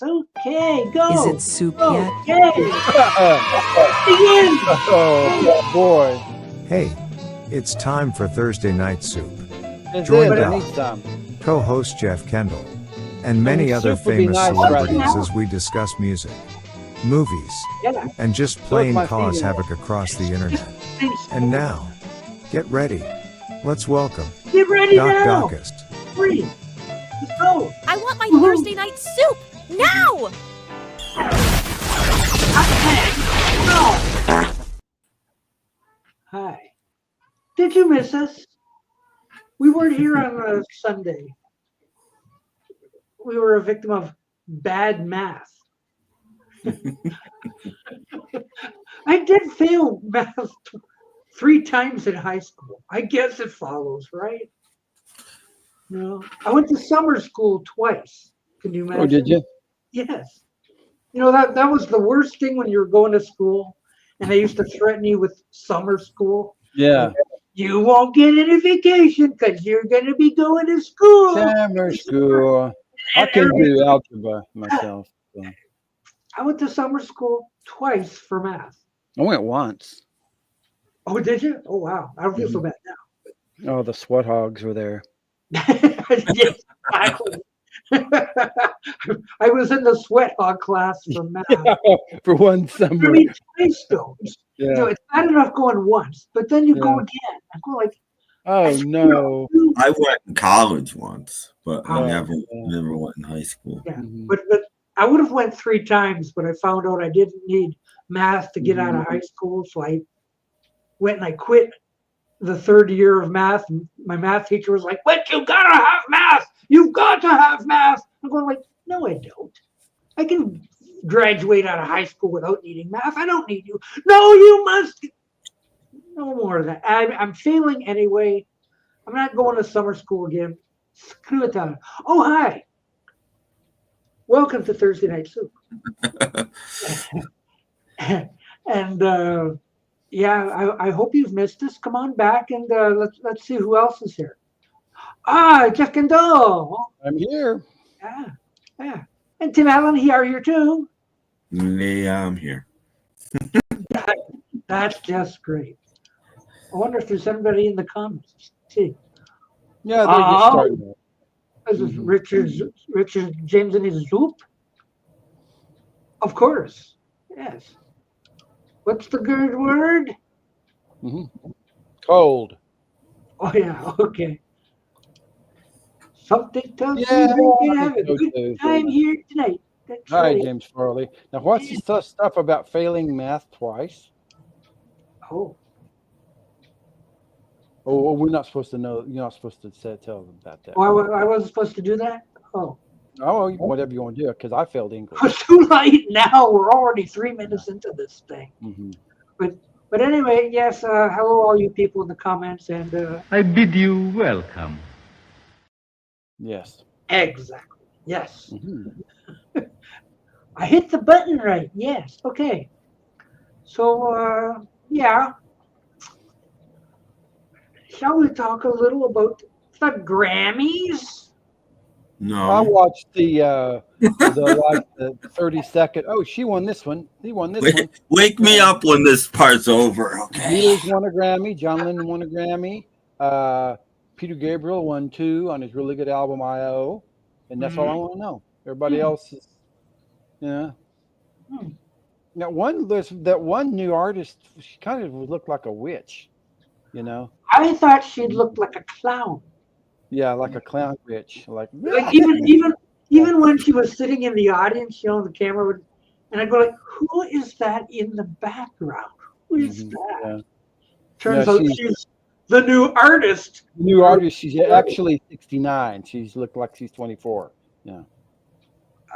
Okay, go. Is it soup go. yet? Yay. Begin. Oh, boy. Hey, it's time for Thursday Night Soup. Is Joined it? I by need some. co-host Jeff Kendall and many mean, other soup would be famous nice celebrities right now. as we discuss music, movies, Yeah. and just plain my cause feeling. havoc across the internet. And now, get ready. Let's welcome Get ready Doc now. Dockist. 3. Let's go. I want my Woohoo. Thursday night soup now! Hi. Did you miss us? We weren't here on a Sunday. We were a victim of bad math. I did fail math 3 times in high school. I guess it follows, right? No. I went to summer school twice. Can you imagine? Oh, did you? Yes. You know, that was the worst thing when you were going to school and they used to threaten you with summer school. Yeah. You won't get any vacation because you're going to be going to school. Summer school. I can do algebra myself. So. I went to summer school twice for math. I went once. Oh, did you? Oh, wow. I don't feel so bad now. Oh, the sweat hogs were there. Yes, I was in the sweat hog class for math. For one I summer. mean, twice though. You know, Yeah. it's bad enough going once, but then you go Yeah. again. I go like, Oh, no. I went in college once, but I Oh, never went in high school. yeah. Mhm. But I would have went 3 times, but I found out I didn't need math to get out of high school, so I went and I quit the 3rd year of math. And my math teacher was like, "But you gotta have math. You've got to have math." I'm going like, "No, I don't. I can graduate out of high school without needing math. I don't need you." "No, you must." No more of that. I'm failing anyway. I'm not going to summer school again. Screw it down. Oh, hi. Welcome to Thursday Night Soup. And yeah, I hope you've missed us. Come on back and let's see who else is here. Jeff Kendall. I'm here. Yeah. And Tim Allen, he are here too. Yeah, I'm here. That's just great. I wonder if there's anybody in the comments. See, Yeah, they're just starting. this is Richard James and his Zoop. Of course, yes. What's the good word? Cold. Oh yeah, okay. Something tells Yeah, me we can have a so good too. time here tonight. That's Hi, right. James Farley. Now, what's this stuff about failing math twice? Oh, Oh, we're not supposed to know. You're not supposed to tell them about that. I wasn't supposed to do that? Oh, Oh, whatever you want to do, because I failed English. it's too late now. We're already 3 minutes into this thing. Mm-hmm. But anyway, yes, hello all you people in the comments. And I bid you welcome. Yes. exactly, yes. Mm-hmm. I hit the button right. Yes. Okay. So, yeah. Shall we talk a little about the Grammys? I No, watched the 30-second. Oh, she won this one. He won this one. wake me up when this part's over. Okay. Beatles won a Grammy. John Lennon won a Grammy. Peter Gabriel won 2 on his really good album I.O. And that's all I want to know. Everybody else is, yeah. Now, that one new artist, she kind of looked like a witch, you know? I thought she'd look like a clown. Yeah, like a clown witch. Like Even when she was sitting in the audience, you know, the camera would, and I'd go like, "Who is that in the background? Who is that?" Yeah. Turns Yeah, out she's the new artist. New artist. She's actually 69. She's looked like she's 24. Yeah.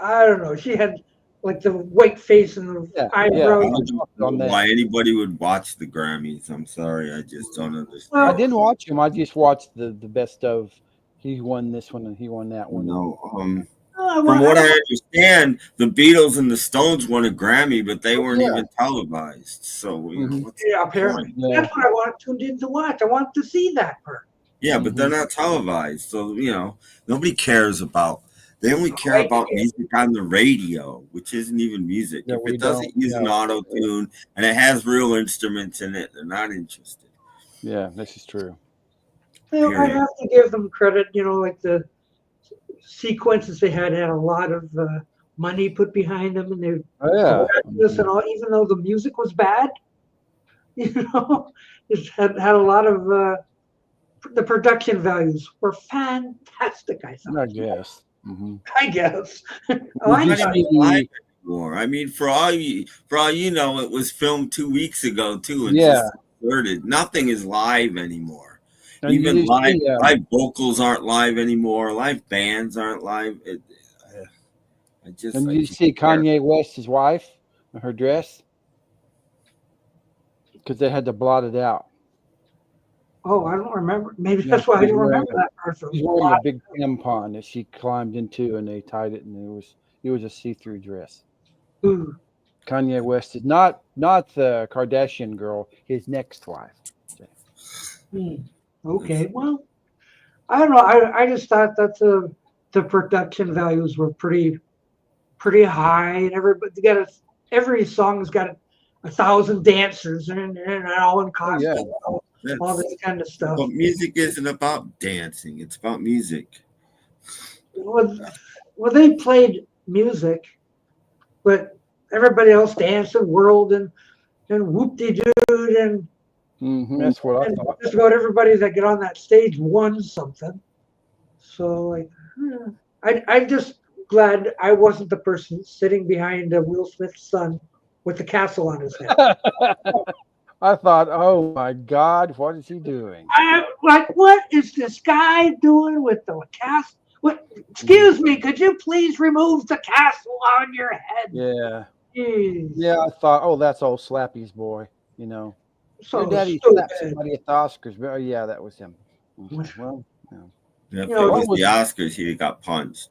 I don't know. She had like the white face and the I eyebrows. don't know why anybody would watch the Grammys. I'm sorry, I just don't understand. Well, I didn't watch him. I just watched the best of. He won this one and he won that one. No, Oh, from what I understand, the Beatles and the Stones won a Grammy, but they weren't even televised. So you know, what's yeah, the apparently. point? Yeah. That's what I want tuned in to watch. I want to see that part. Yeah, but they're not televised, so you know nobody cares about They only care about music on the radio, which isn't even music. Yeah, If we it doesn't don't, use an no. auto tune and it has real instruments in it, they're not interested. Yeah, this is true. You know, I have to give them credit. You know, like the sequences they had a lot of money put behind them, and they Mm-hmm. and all. Even though the music was bad, you know, it had a lot of the production values were fantastic. I thought. I guess. Mm-hmm. I guess. Not even live anymore. I mean, for all you know, it was filmed 2 weeks ago too, and just converted. Nothing is live anymore. And even live vocals aren't live anymore. Live bands aren't live. And you see Kanye West's wife and her dress because they had to blot it out. Oh, I don't remember. Maybe that's why I didn't remember that part. She's wearing a big tampon that she climbed into, and they tied it, and it was a see-through dress. Ooh. Kanye West is not the Kardashian girl, his next wife. Okay, well, I don't know. I just thought that the production values were pretty high, and every song's got 1,000 dancers and all in costume. All this kind of stuff. But music isn't about dancing; it's about music. Well, they played music, but everybody else danced and whirled and whoop-de-doo and. That's what I thought. Just about everybody that get on that stage won something. So I'm just glad I wasn't the person sitting behind Will Smith's son with the castle on his head. I thought, oh my God, what is he doing? What is this guy doing with the castle? Excuse me, could you please remove the castle on your head? Yeah. Jeez. Yeah, I thought, oh, that's old Slappy's boy, you know. So your daddy slapped somebody at the Oscars. Oh, yeah, that was him. Okay. Well, yeah, if it was the Oscars, he got punched.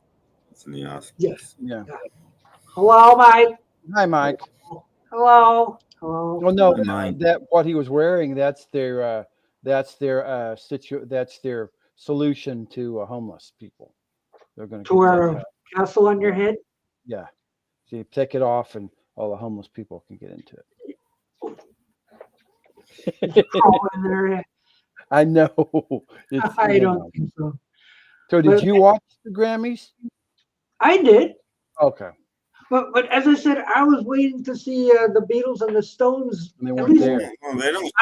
It's in the Oscars. Yes. Yeah. Hello, Mike. Hi, Mike. Hello. Well, no, that what he was wearing. That's their solution to homeless people. They're going to wear a castle on your head. Yeah. So you take it off, and all the homeless people can get into it. I know. I don't think so. So did you watch the Grammys? I did. Okay. But as I said, I was waiting to see the Beatles and the Stones. And they weren't there. Well, they don't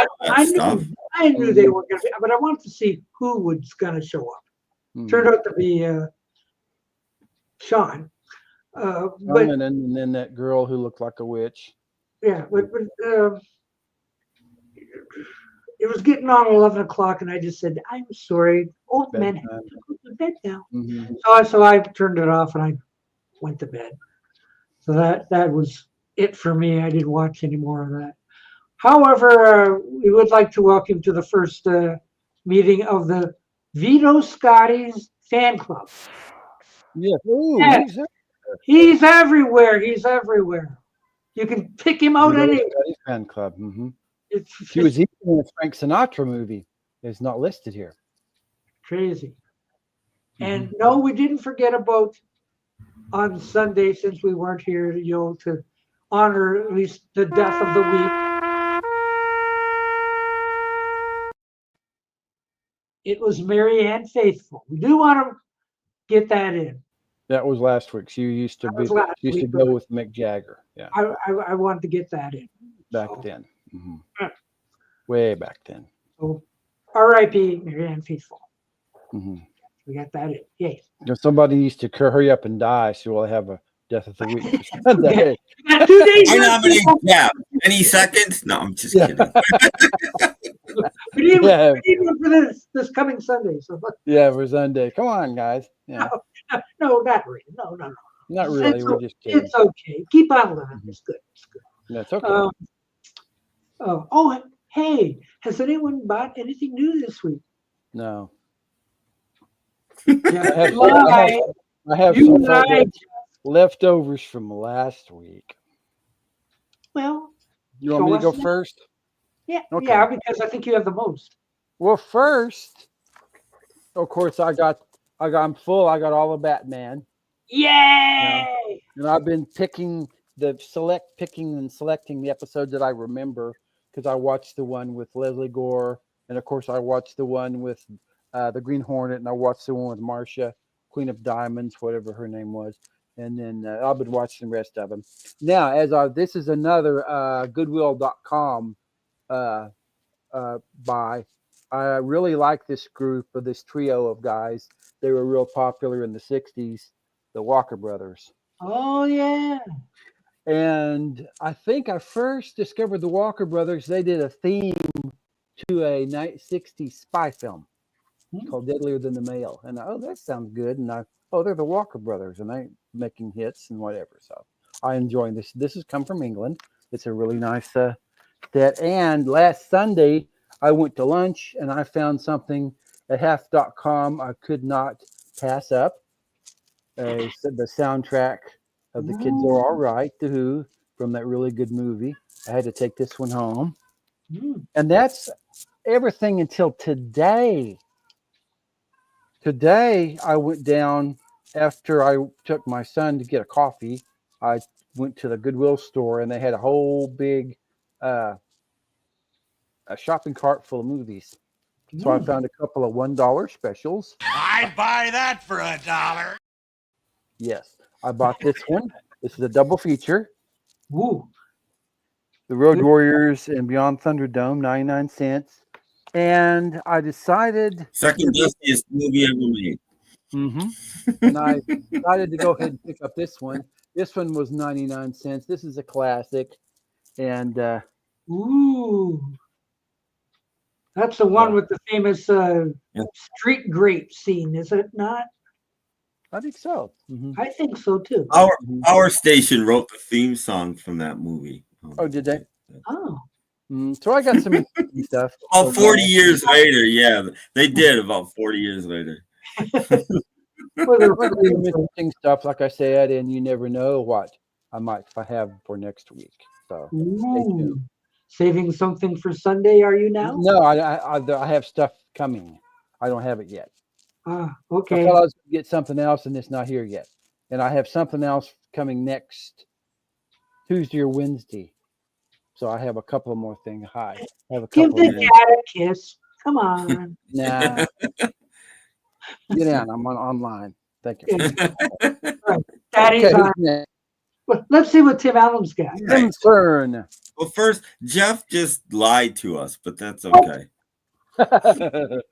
I knew they were going to, but I wanted to see who was going to show up. Turned out to be Sean. And then that girl who looked like a witch. Yeah, but it was getting on 11 o'clock, and I just said, "I'm sorry, old men have to go to bed now." So I turned it off and I went to bed. So that was it for me. I didn't watch any more of that. However, we would like to welcome to the first meeting of the Vito Scotti's fan club. Yeah. Ooh, he's everywhere. He's everywhere. You can pick him out anywhere. Fan club. Mm-hmm. He was even in a Frank Sinatra movie. It's not listed here. Crazy. And no, we didn't forget about on Sunday, since we weren't here, to honor at least the death of the week. It was Mary Ann Faithfull. We do want to get that in. That was last week. She used to go with Mick Jagger. Yeah. I wanted to get that in. Back then. Mm-hmm. Way back then. So, R.I.P. Mary Ann Faithfull. Mm-hmm. We got that in. Yay. If somebody used to hurry up and die, so we'll have a death of the week for Sunday. Yeah. 2 days. I nominate Jeff. Any seconds? No, I'm just kidding. we need one for this coming Sunday. So yeah, for Sunday. Come on, guys. Yeah. No, not really. No. Not really. We're just kidding. It's okay. Keep on living. It's good. That's okay. Hey, has anyone bought anything new this week? No. Yeah, I have some leftovers from last week. Well, you want me to go first? Yeah, okay. Yeah, because I think you have the most. Well, first, of course, I'm full. I got all the Batman. Yay! And I've been picking and selecting the episodes that I remember because I watched the one with Leslie Gore, and of course I watched the one with the Green Hornet, and I watched the one with Marcia, Queen of Diamonds, whatever her name was, and then I've been watching the rest of them. Now, this is another Goodwill.com buy. I really like this group of this trio of guys. They were real popular in the 60s, the Walker Brothers. Oh yeah. And I think I first discovered the Walker Brothers. They did a theme to a 60s spy film called Deadlier Than the Male. And that sounds good. And they're the Walker Brothers, and they're making hits and whatever. So I enjoy this. This has come from England. It's a really nice set. And last Sunday, I went to lunch and I found something at half.com I could not pass up. The soundtrack of The Kids Are All Right, The Who, from that really good movie. I had to take this one home. And that's everything until today. Today, I went down after I took my son to get a coffee. I went to the Goodwill store and they had a whole big a shopping cart full of movies. So I found a couple of $1 specials. I'd buy that for $1. Yes, I bought this one. This is a double feature. Woo. The Road Warriors and Beyond Thunderdome, 99 cents. And I decided... Second best movie ever made. And I decided to go ahead and pick up this one. This one was 99 cents. This is a classic. And... Ooh. That's the one with the famous street grape scene, is it not? I think so. I think so too. Our station wrote the theme song from that movie. Oh, did they? Oh. So I got some interesting stuff. About 40 years later, yeah, they did. About 40 years later. Interesting stuff, like I said, and you never know what I might have for next week. So stay tuned. Saving something for Sunday, are you now? No, I have stuff coming. I don't have it yet. Okay. I thought I was going to get something else, and it's not here yet. And I have something else coming next Tuesday or Wednesday. So I have a couple more things. I have a couple. Give the cat a kiss. Come on. Nah. Get down. I'm online. Thank you. Right. Daddy's on. Well, let's see what Tim Allen's got. Concern. Well, first, Jeff just lied to us, but that's okay.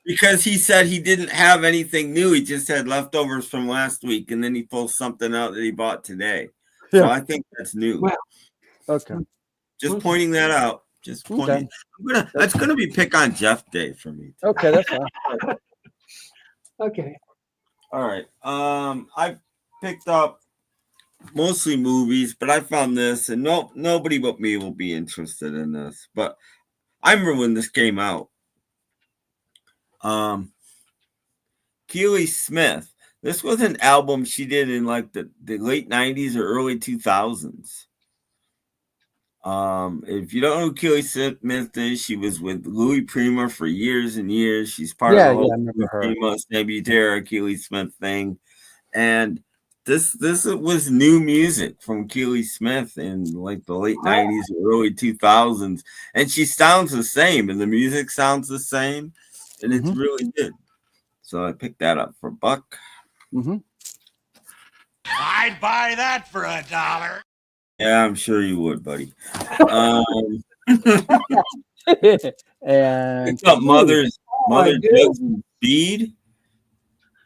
Because he said he didn't have anything new. He just had leftovers from last week, and then he pulls something out that he bought today. Yeah. So I think that's new. Well, okay. Just pointing that out. Just pointing. Okay. That's gonna be pick on Jeff Day for me. Okay, that's fine. Okay. All right. I picked up mostly movies, but I found this, and nobody but me will be interested in this. But I remember when this came out. Keely Smith. This was an album she did in like the late 90s or early 2000s. If you don't know who Keely Smith is, she was with Louis Prima for years and years. She's part of the whole Prima, Snebutera, Keely Smith thing. And this was new music from Keely Smith in like the late 90s or early 2000s. And she sounds the same, and the music sounds the same, and it's really good. So I picked that up for $1. I'd buy that for $1. Yeah, I'm sure you would, buddy. And picked up Mother Jackson Speed.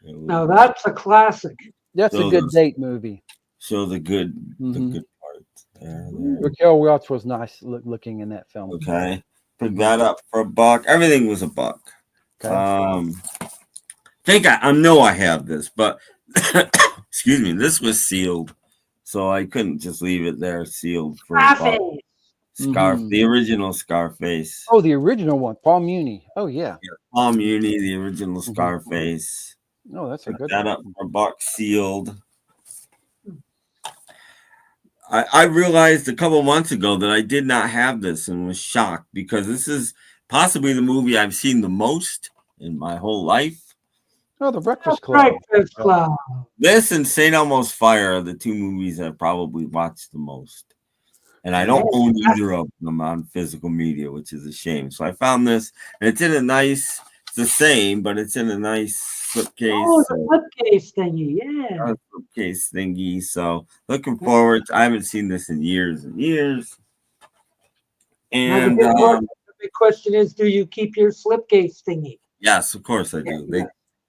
Now that's a classic. That's a good date movie. So the good part. There. Raquel Welch was nice looking in that film. Okay, pick that up for $1. Everything was $1. Okay. I know I have this, but excuse me, this was sealed, so I couldn't just leave it there sealed for Scarface. The original Scarface. Oh, the original one, Paul Muni. Oh yeah, Paul Muni, the original Scarface. Oh, that's a good that up for $1 sealed. I realized a couple months ago that I did not have this and was shocked because this is possibly the movie I've seen the most in my whole life. Oh, The Breakfast Club. Breakfast Club. This and St. Elmo's Fire are the two movies I've probably watched the most. And I don't own either of them on physical media, which is a shame. So I found this, and it's in a nice, it's the same, but it's in a nice slipcase. Oh, the slipcase thingy, yeah. Slipcase thingy. So looking forward. I haven't seen this in years and years. And the big question is, do you keep your slipcase thingy? Yes, of course I do.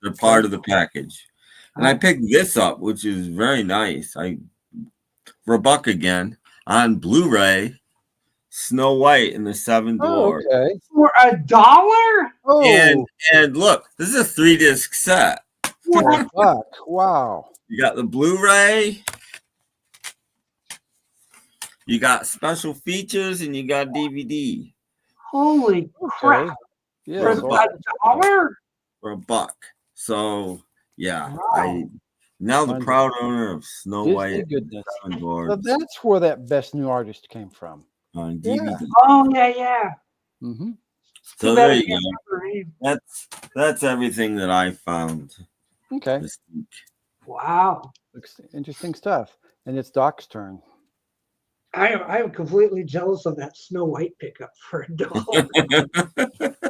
They're part of the package. And I picked this up, which is very nice. For $1 again. On Blu-ray, Snow White and the Seven Dwarfs. Oh, okay. For $1? Oh, and look, this is a 3-disc set. fuck. Wow. You got the Blu-ray, you got special features, and you got DVD. Holy crap. Yeah. For $1? For $1. So yeah, Wow. Now the proud owner of Snow White. Goodness. So that's where that Best New Artist came from. On DVD. Yeah. Oh yeah. Mm-hmm. So there you go. That's everything that I found. Okay. This week. Wow. Looks interesting stuff. And it's Doc's turn. I am completely jealous of that Snow White pickup for $1.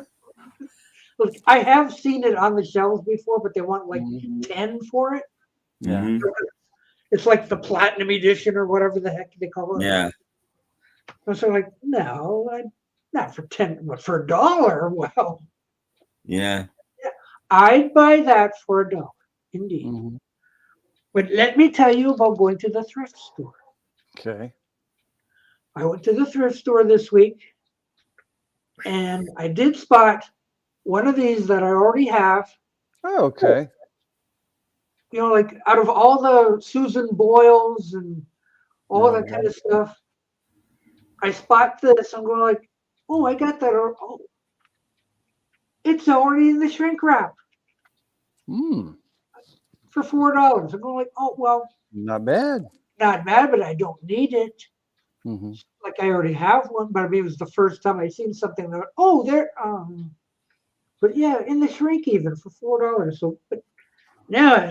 Look, I have seen it on the shelves before, but they want like 10 for it. Yeah. Mm-hmm. It's like the platinum edition or whatever the heck they call it. Yeah. So like, no, not for 10, but for $1. Well, Yeah. I'd buy that for $1, indeed. Mm-hmm. But let me tell you about going to the thrift store. Okay. I went to the thrift store this week, and I did spot one of these that I already have. Oh, okay. You know, like out of all the Susan Boyles and all that kind of stuff, I spot this. I'm going like, oh, I got that. Oh, it's already in the shrink wrap for $4. I'm going like, oh, well. Not bad. Not bad, but I don't need it. Mm-hmm. Like I already have one, but I mean, it was the first time I seen something that, oh, there. But yeah, in the shrink even for $4. So, but now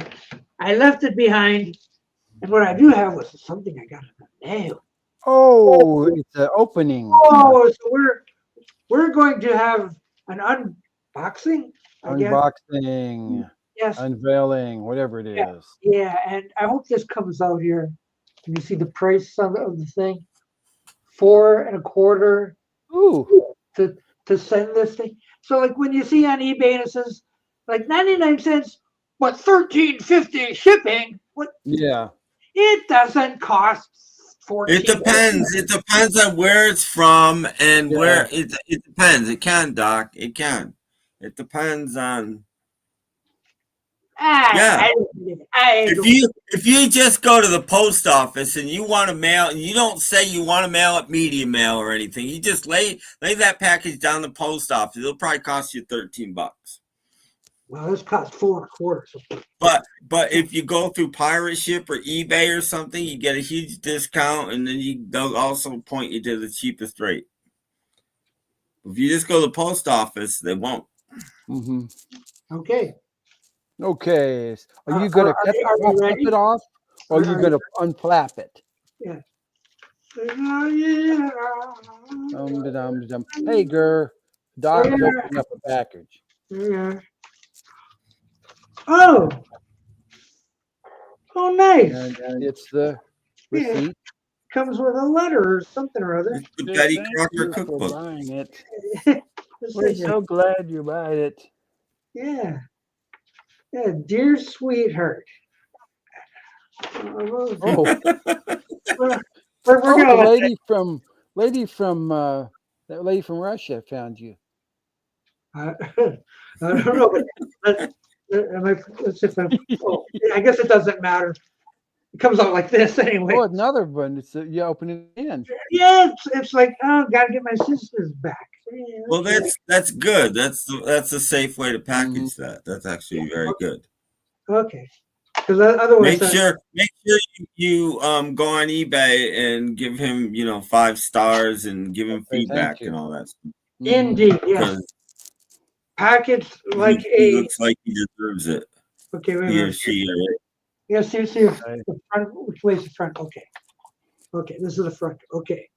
I left it behind, and what I do have was something I got in the mail. Oh, it's an opening. Oh, so we're going to have an unboxing. Unboxing. Yes. Unveiling, whatever it is. Yeah, and I hope this comes out here. Can you see the price of the thing? $4.25. Ooh. To send this thing. So like when you see on eBay and it says like 99 cents, but $13.50 shipping. What? Yeah. It doesn't cost $14. It depends. It depends on where it's from and where it depends. It can, Doc. It can. It depends on. If you just go to the post office and you want to mail, and you don't say you want to mail it media mail or anything, you just lay that package down the post office. It'll probably cost you $13. Well, this costs $4.25. So. But if you go through pirate ship or eBay or something, you get a huge discount, and then they'll also point you to the cheapest rate. If you just go to the post office, they won't. Mm-hmm. Okay. Okay. Are you going to cut it off, or are you going to unflap it? Yeah. Hey, girl. Doc opened up a package. Yeah. Oh, nice. And it's the receipt. Yeah. Comes with a letter or something or other. It's the Betty Crocker cookbook. Buying it. We're so glad you bought it. Yeah. Yeah, dear sweetheart. We're the lady from that lady from Russia found you. I don't know, but I guess it doesn't matter. It comes out like this anyway. Oh, another one. It's you open it in. Yeah, it's like, oh, gotta get my sisters back. Yeah, well, that's good. That's a safe way to package that. That's actually very good. Okay. Because otherwise, make sure you go on eBay and give him 5 stars and give him feedback and all that stuff. Indeed, yes. Package like he looks like he deserves it. Okay, wait a He or minute. she. Right? Yeah, see if the front, which way's the front? Okay. Okay, this is the front. Okay.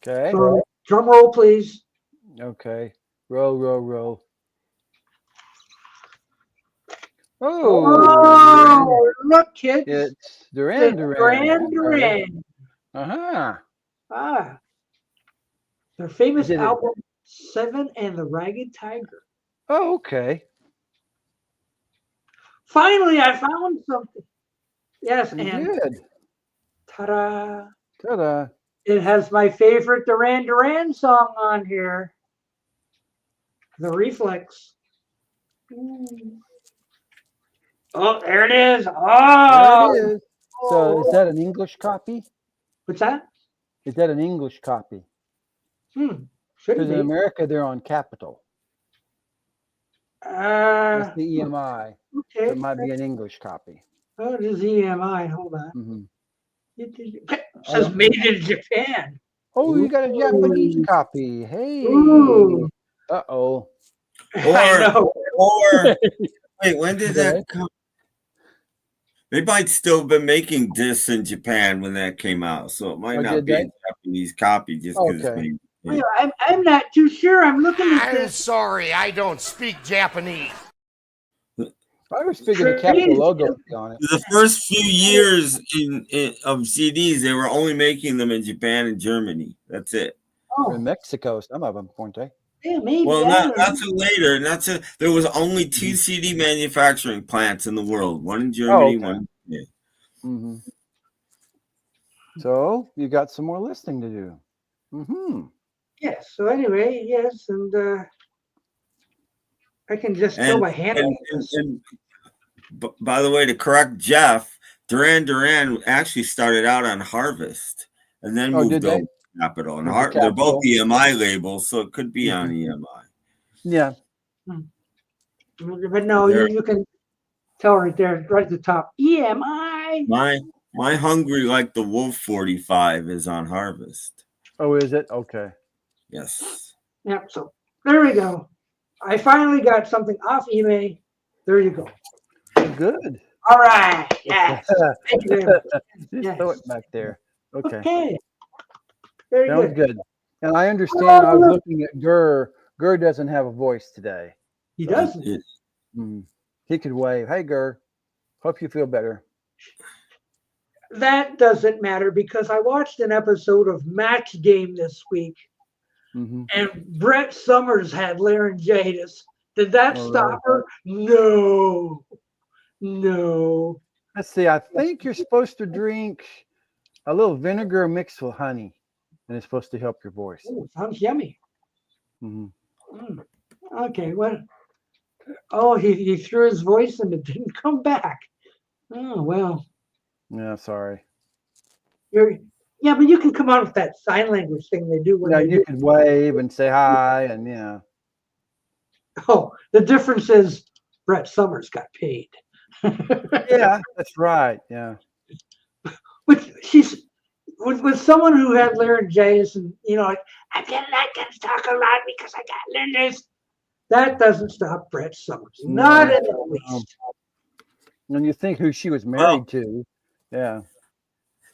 Okay. So drum roll, please. Okay. Roll, roll, roll. Oh, look, kids. It's Duran Duran. Duran. Uh-huh. Ah, their famous Did it- album, Seven and the Ragged Tiger. Oh, okay. Finally, I found something. Yes, You and did. ta-da. Ta-da. It has my favorite Duran Duran song on here. The Reflex. Oh, there it is. Oh, There it is. So is that an English copy? what's that? Is that an English copy? Should Because in be. America, they're on Capitol. That's the EMI. Okay. So it might be an English copy. Oh, it is EMI. Hold on. Mm-hmm. It says made in Japan. Oh, you got a Japanese Ooh. copy. Hey. Ooh. Uh-oh. I know. Or wait, when did Okay. that come? They might still have been making this in Japan when that came out, so it might not did be a they? Japanese copy just because it's Okay. made. Well, I'm not too sure. I'm looking at I'm this. sorry, I don't speak Japanese. I always figured the Capitol logo would be on it. The first few years of CDs, they were only making them in Japan and Germany. That's it. In Mexico, some of them, weren't they? Yeah, maybe. Well, I not don't know. till later. There was only 2 CD manufacturing plants in the world. One in Germany, okay. one. Yeah. Mm-hmm. So you got some more listing to do. Mm-hmm. Yes. So anyway, yes, and I can just throw my hand on this. By the way, to correct Jeff, Duran Duran actually started out on Harvest and then moved over to Capitol. And they're both EMI labels, so it could be on EMI. Yeah. But no, you can tell right there, right at the top, EMI. My Hungry Like the Wolf 45 is on Harvest. Oh, is it? Okay. Yes. Yep. So there we go. I finally got something off eBay. There you go. Good. All right. Yes. Thank you very much. Just throw it back there. Okay. Okay. Very Sounds good. And I understand. I was looking at Gurr. Gurr doesn't have a voice today. He doesn't. He could wave. Hey, Gurr. Hope you feel better. That doesn't matter because I watched an episode of Match Game this week, and Brett Summers had laryngitis. Did that stop her? No. Let's see. I think you're supposed to drink a little vinegar mixed with honey, and it's supposed to help your voice. Ooh, sounds yummy. Mm-hmm. Okay. What? Oh, he threw his voice and it didn't come back. Oh well. Yeah, sorry. Yeah, but you can come out with that sign language thing they do. Yeah, you could wave and say hi, and yeah. Oh, the difference is Brett Summers got paid. Yeah, that's right. Yeah. But she's with someone who had laryngitis, and like, I'm not gonna talk a lot because I got laryngitis. That doesn't stop Brett Summers. Not in the least. And you think who she was married to. Yeah.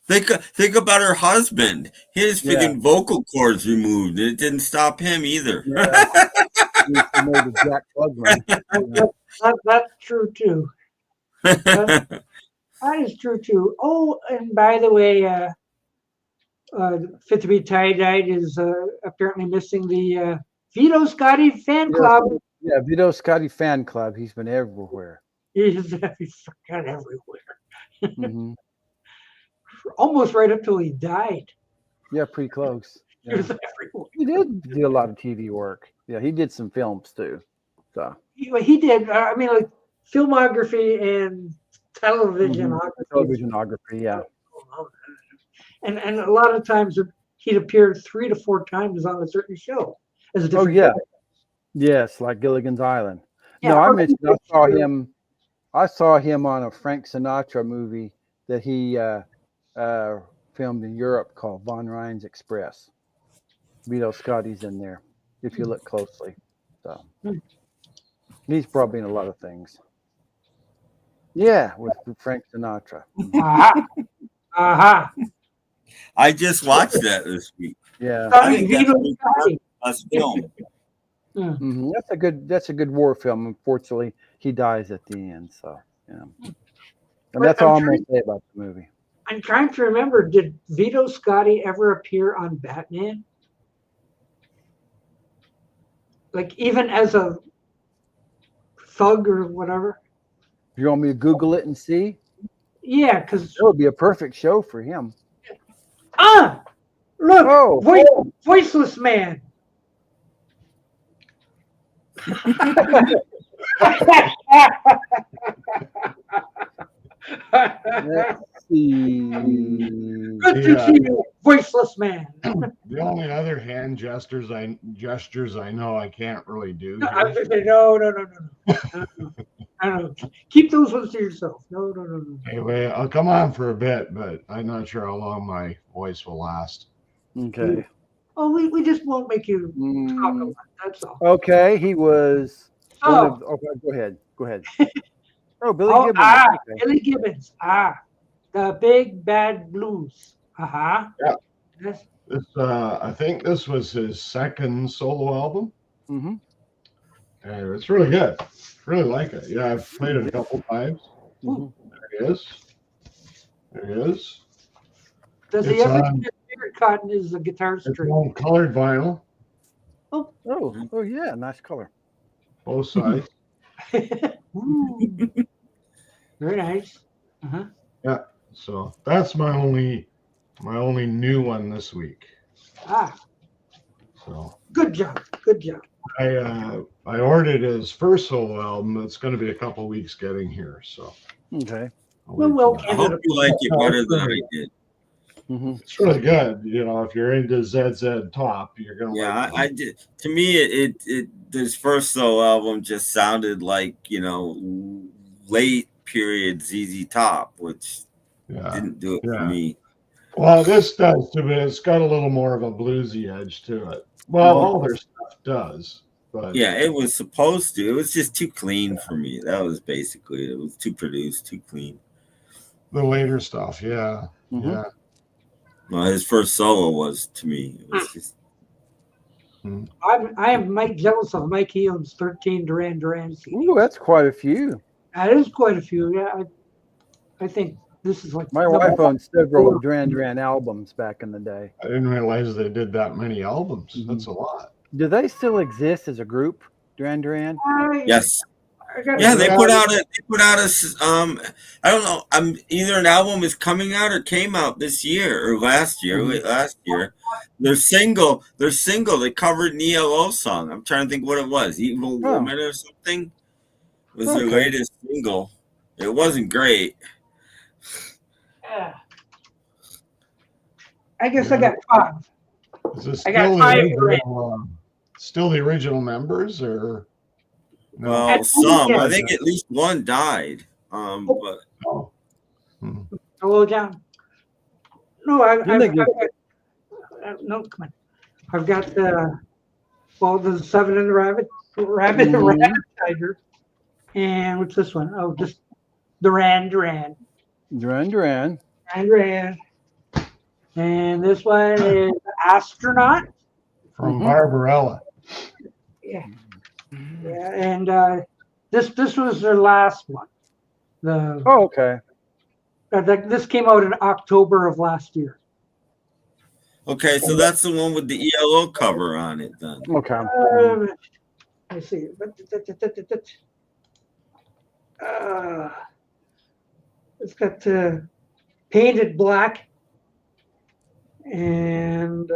Think about her husband. His freaking vocal cords removed. It didn't stop him either. Yeah. Jack That's true too. That is true too. Oh, and by the way, FitToBe TieDyed is apparently missing the Vito Scotti fan club. Yeah, Vito Scotti fan club. He's been everywhere. He's got everywhere. Almost right up till he died. Yeah, pretty close. Yeah. He was everywhere. He did do a lot of TV work. Yeah, he did some films too. So he did. I mean, like filmography and televisionography. Televisionography, yeah. And a lot of times he'd appeared 3 to 4 times on a certain show as a different. Oh yeah. Yes, like Gilligan's Island. Yeah, no, I mentioned I saw him on a Frank Sinatra movie that he filmed in Europe called Von Ryan's Express. Vito Scotti's in there, if you look closely. So he's probably in a lot of things. Yeah, with Frank Sinatra. Aha. Aha. I just watched that this week. Yeah, I think that's Vito Scotty. a film. that's a good war film. Unfortunately, he dies at the end. So yeah, and But that's all I'm going to say about the movie. I'm trying to remember, did Vito Scotty ever appear on Batman? Like even as a thug or whatever? You want me to Google it and see? Yeah, because It would be a perfect show for him. Look, Oh. voiceless man. Let's see. Good to see you, voiceless man. The only other hand gestures I know I can't really do. I was gonna say no. No. Keep those ones to yourself. No. Anyway, I'll come on for a bit, but I'm not sure how long my voice will last. Okay. Oh, we just won't make you talk a lot. That's all. Okay, he was. Oh. Go ahead. Oh, Billy Gibbons. Okay. Billy Gibbons. The Big Bad Blues. Yeah. Yes. This, I think this was his second solo album. Mm-hmm. And it's really good. Really like it. Yeah, I've played it a couple times. Mm-hmm. There he is. Does he ever get his favorite cotton is the guitar It's string? on colored vinyl, Oh, yeah, nice color. both sides. Ooh. Very nice. Uh-huh. Yeah. So that's my only new one this week. So Good job. I ordered his first solo album. It's going to be a couple weeks getting here. So Okay. Well, I hope you like it better than I did. Mm-hmm. it's really good. You know, if you're into ZZ Top, you're going to Yeah, like it. I did. To me, it this first solo album just sounded like late period ZZ Top, which didn't do it for me. Well, this does to me. It's got a little more of a bluesy edge to it. Well, all their stuff does, but yeah, it was supposed to. It was just too clean for me. That was basically it. Was too produced, too clean. the later stuff, yeah. Well, his first solo was to me. It was just. I am Mike jealous of Mike Heon's 13 Duran Duran CDs. Ooh, that's quite a few. That is quite a few. Yeah, I think this is like My wife owned several Duran Duran albums back in the day. I didn't realize they did that many albums. Mm-hmm. That's a lot. Do they still exist as a group, Duran Duran? Yes. Yeah, they put out a I don't know, either an album is coming out or came out this year or last year. Their single, they covered an ELO song. I'm trying to think what it was. Evil Woman or something was their latest single. It wasn't great. Yeah. I guess I got 5. Is this I got 5 still the original members or no? Well, some. I think at least one died. But down. No, I've got, no, come on. I've got the 7 and the rabbit and tiger. And what's this one? Oh, just Duran. And this one is Astronaut from Barbarella. Yeah. And this was their last one. This came out in October of last year. okay, so that's the one with the ELO cover on it then. Okay. Let's see. It's got Painted Black and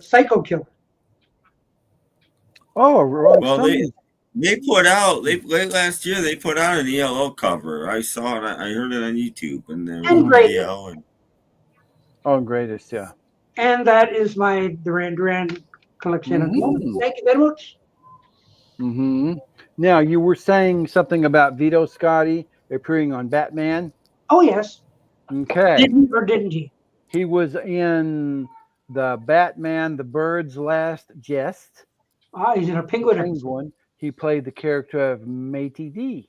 Psycho Killer. Oh, well, they put out late last year. They put out an ELO cover. I saw it. I heard it on YouTube, and there was Greatest. Greatest, yeah. And that is my Duran Duran collection. Thank you very much. Mm-hmm. Now you were saying something about Vito Scotty appearing on Batman. Oh yes. Okay. Did he or didn't he? He was in the Batman: The Bird's Last Jest. He's in a penguin. He played the character of Matey D.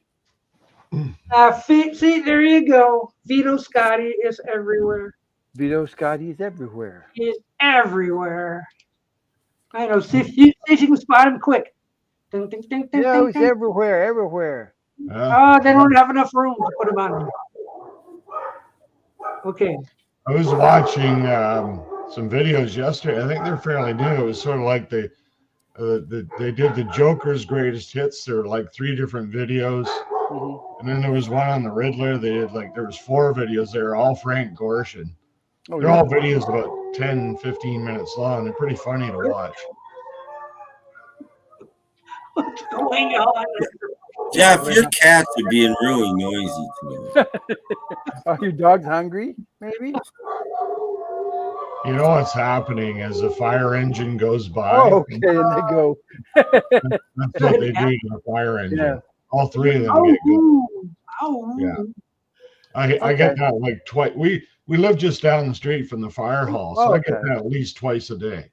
See, there you go. Vito Scotti is everywhere. Vito Scotty's everywhere. He's everywhere. I know. See if you can spot him quick. Ding, ding, ding, ding, Yeah, ding, he's ding. everywhere, everywhere. Oh, they don't have enough room to put him on. Okay. I was watching some videos yesterday. I think they're fairly new. It was sort of like they did the Joker's greatest hits. There were like 3 different videos, and then there was one on the Riddler. They did there was 4 videos. They were all Frank Gorshin. They're all videos about 10, 15 minutes long. They're pretty funny to watch. What's going on? Jeff, your cats are being really noisy tonight. Are your dogs hungry? Maybe. You know what's happening as the fire engine goes by. Oh, okay, and they go. That's what they do to the fire engine. Yeah. All 3 of them get good. Oh. Yeah. I get that like twice. We live just down the street from the fire hall, so I get that at least twice a day.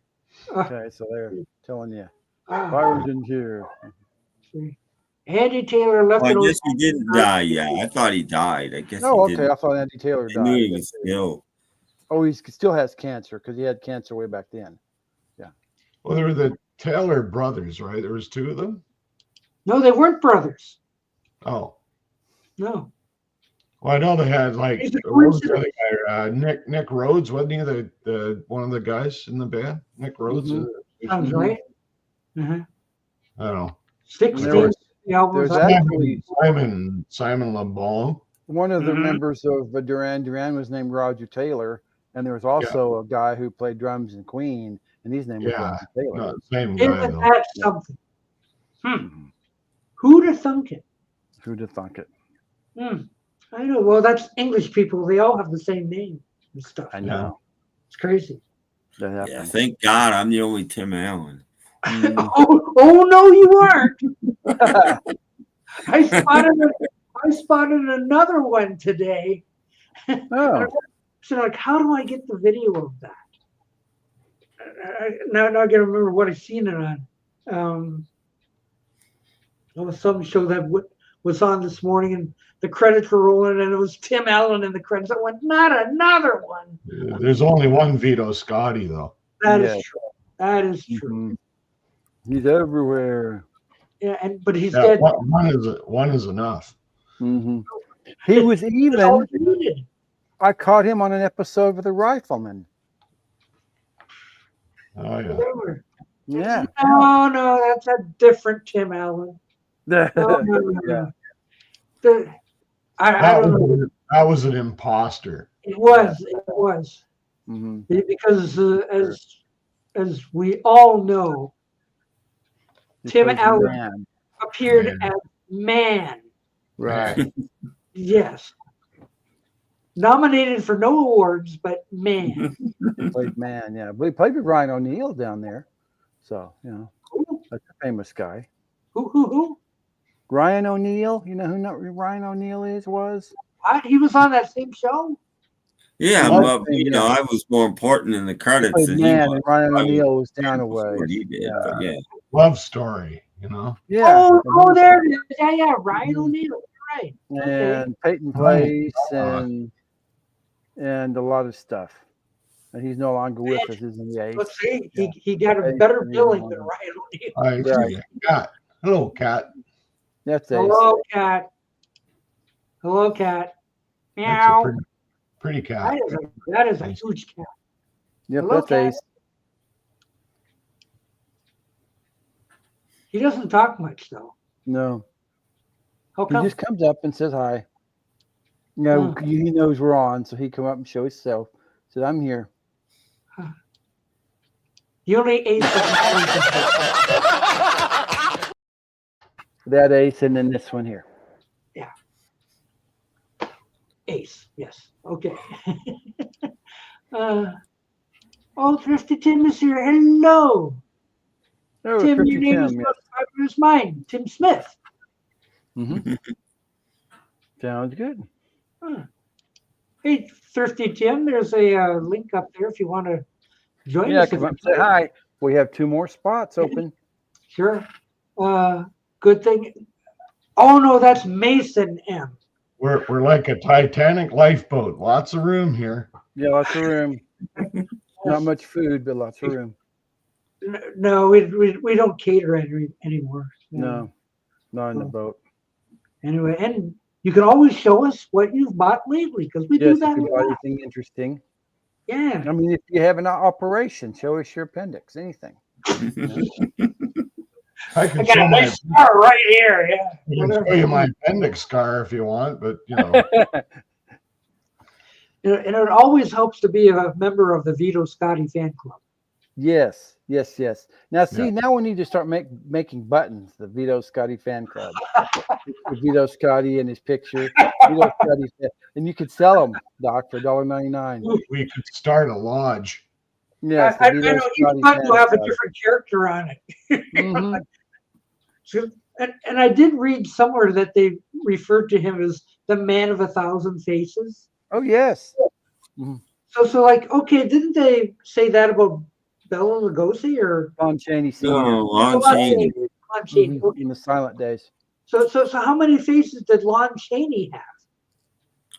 Okay, so they're telling you. Fire engine's here. Andy Taylor left. Well, I guess he didn't die yet. I thought he died. I guess. Oh, he okay. didn't. I thought Andy Taylor died. I knew he was still. Oh, he still has cancer because he had cancer way back then. Yeah. Well, there were the Taylor brothers, right? There was 2 of them. No, they weren't brothers. Oh. No. Well, I know they had like what was the other guy? Nick Rhodes, wasn't he the one of the guys in the band? Nick Rhodes. Sounds right. I don't know. 16. There's actually Simon LeBon. one of the members of Duran Duran was named Roger Taylor, and there was also a guy who played drums in Queen, and his name was Roger Taylor. No, same guy. Isn't that something? Who'd have thunk it? Who'd have thunk it? I know. Well, that's English people. They all have the same name and stuff. I know. It's crazy. Yeah, thank God I'm the only Tim Allen. Oh no, you aren't. I spotted another one today. Oh. So like, how do I get the video of that? Now I gotta remember what I seen it on. There was some show that was on this morning, and the credits were rolling, and it was Tim Allen in the credits. I went, not another one. There's only one Vito Scotti, though. That is true. That is true. He's everywhere. Yeah, but he's dead. One is enough. He was even. I caught him on an episode with a rifleman. Oh yeah. Yeah. No, that's a different Tim Allen. No. That was an imposter. It was. Because as we all know, Tim Allen appeared as man. Right. Yes. Nominated for no awards, but man. Played man, yeah. But he played with Ryan O'Neal down there. So, that's a famous guy. Who? Ryan O'Neal. You know who Ryan O'Neal was? What? He was on that same show? Yeah, but I was more important in the credits than he was. And Ryan O'Neal was down away. What he did, yeah. Love story, Yeah. Oh, there it is. Yeah, Ryan O'Neal. Right. And Peyton Place and a lot of stuff. And he's no longer with us, isn't he? Let's see. He got a better billing than Ryan O'Neal. Cat. Hello, Cat. That's Hello, Cat. Hello, Cat. Meow. Pretty cat. That is a huge cat. Yep, Hello, that's Ace. He doesn't talk much, though. No. How He come? just comes up and says hi. He knows we're on, so he come up and show himself. Said, I'm here. The only Ace That Ace and then this one here. Yeah. Ace, yes. Okay. Thrifty Tim is here. Hello. Oh, Tim, Thrifty your name Tim, is not popular as mine. Tim Smith. Sounds good. Hey, Thrifty Tim, there's a link up there if you want to join us. Come up and say hi. We have 2 more spots open. Sure. Good thing Oh no, that's Mason M. We're like a Titanic lifeboat. Lots of room here. Yeah, lots of room. Not much food, but lots of room. No, we don't cater anymore. No, not in the boat. Anyway, and you can always show us what you've bought lately because we do that. If you bought anything interesting. Yeah. I mean, if you have an operation, show us your appendix. Anything. I can got show my scar right here. Yeah. I can show you my appendix scar if you want, but And it always helps to be a member of the Vito Scotti fan club. Yes. Now, see, now we need to start making buttons. The Vito Scotti fan club. Vito Scotti and his picture. Vito Scotti, and you could sell them, Doc, for $1.99. We could start a lodge. Yes, I know each button will have a different character on it. Mm-hmm. So, and I did read somewhere that they referred to him as the man of 1,000 faces. Oh yes. Mm-hmm. So like, okay, didn't they say that about Bela Lugosi or Lon Chaney Sr.? No, Lon Chaney. Lon Chaney. Okay. In the silent days. So how many faces did Lon Chaney have?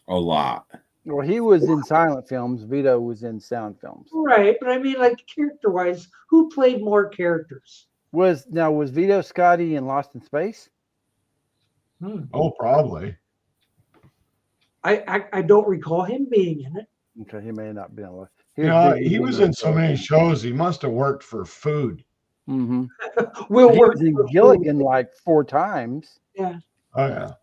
A lot. Well, he was in silent films. Vito was in sound films. Right, but I mean, like character-wise, who played more characters? Was Vito Scotti in Lost in Space? Oh, probably. I don't recall him being in it. Okay, he may not have been on. He was in so many shows. He must have worked for food. Mm-hmm. Will He work was in Gilligan like 4 times. Yeah. Oh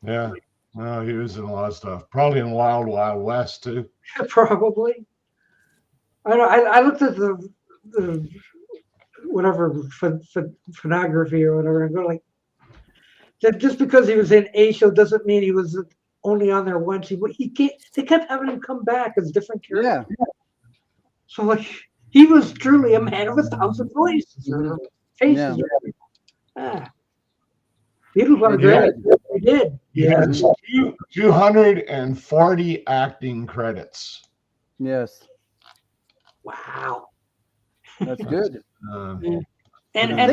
yeah. No, he was in a lot of stuff. Probably in Wild Wild West too. Probably. I looked at the whatever photography or whatever, and go like, that just because he was in a show doesn't mean he was only on there once. They kept having him come back as different characters. Yeah. So like he was truly a man of 1,000 voices or faces. Yeah. Beatles are great. They did. He has 240 acting credits. Yes. Wow. That's good. And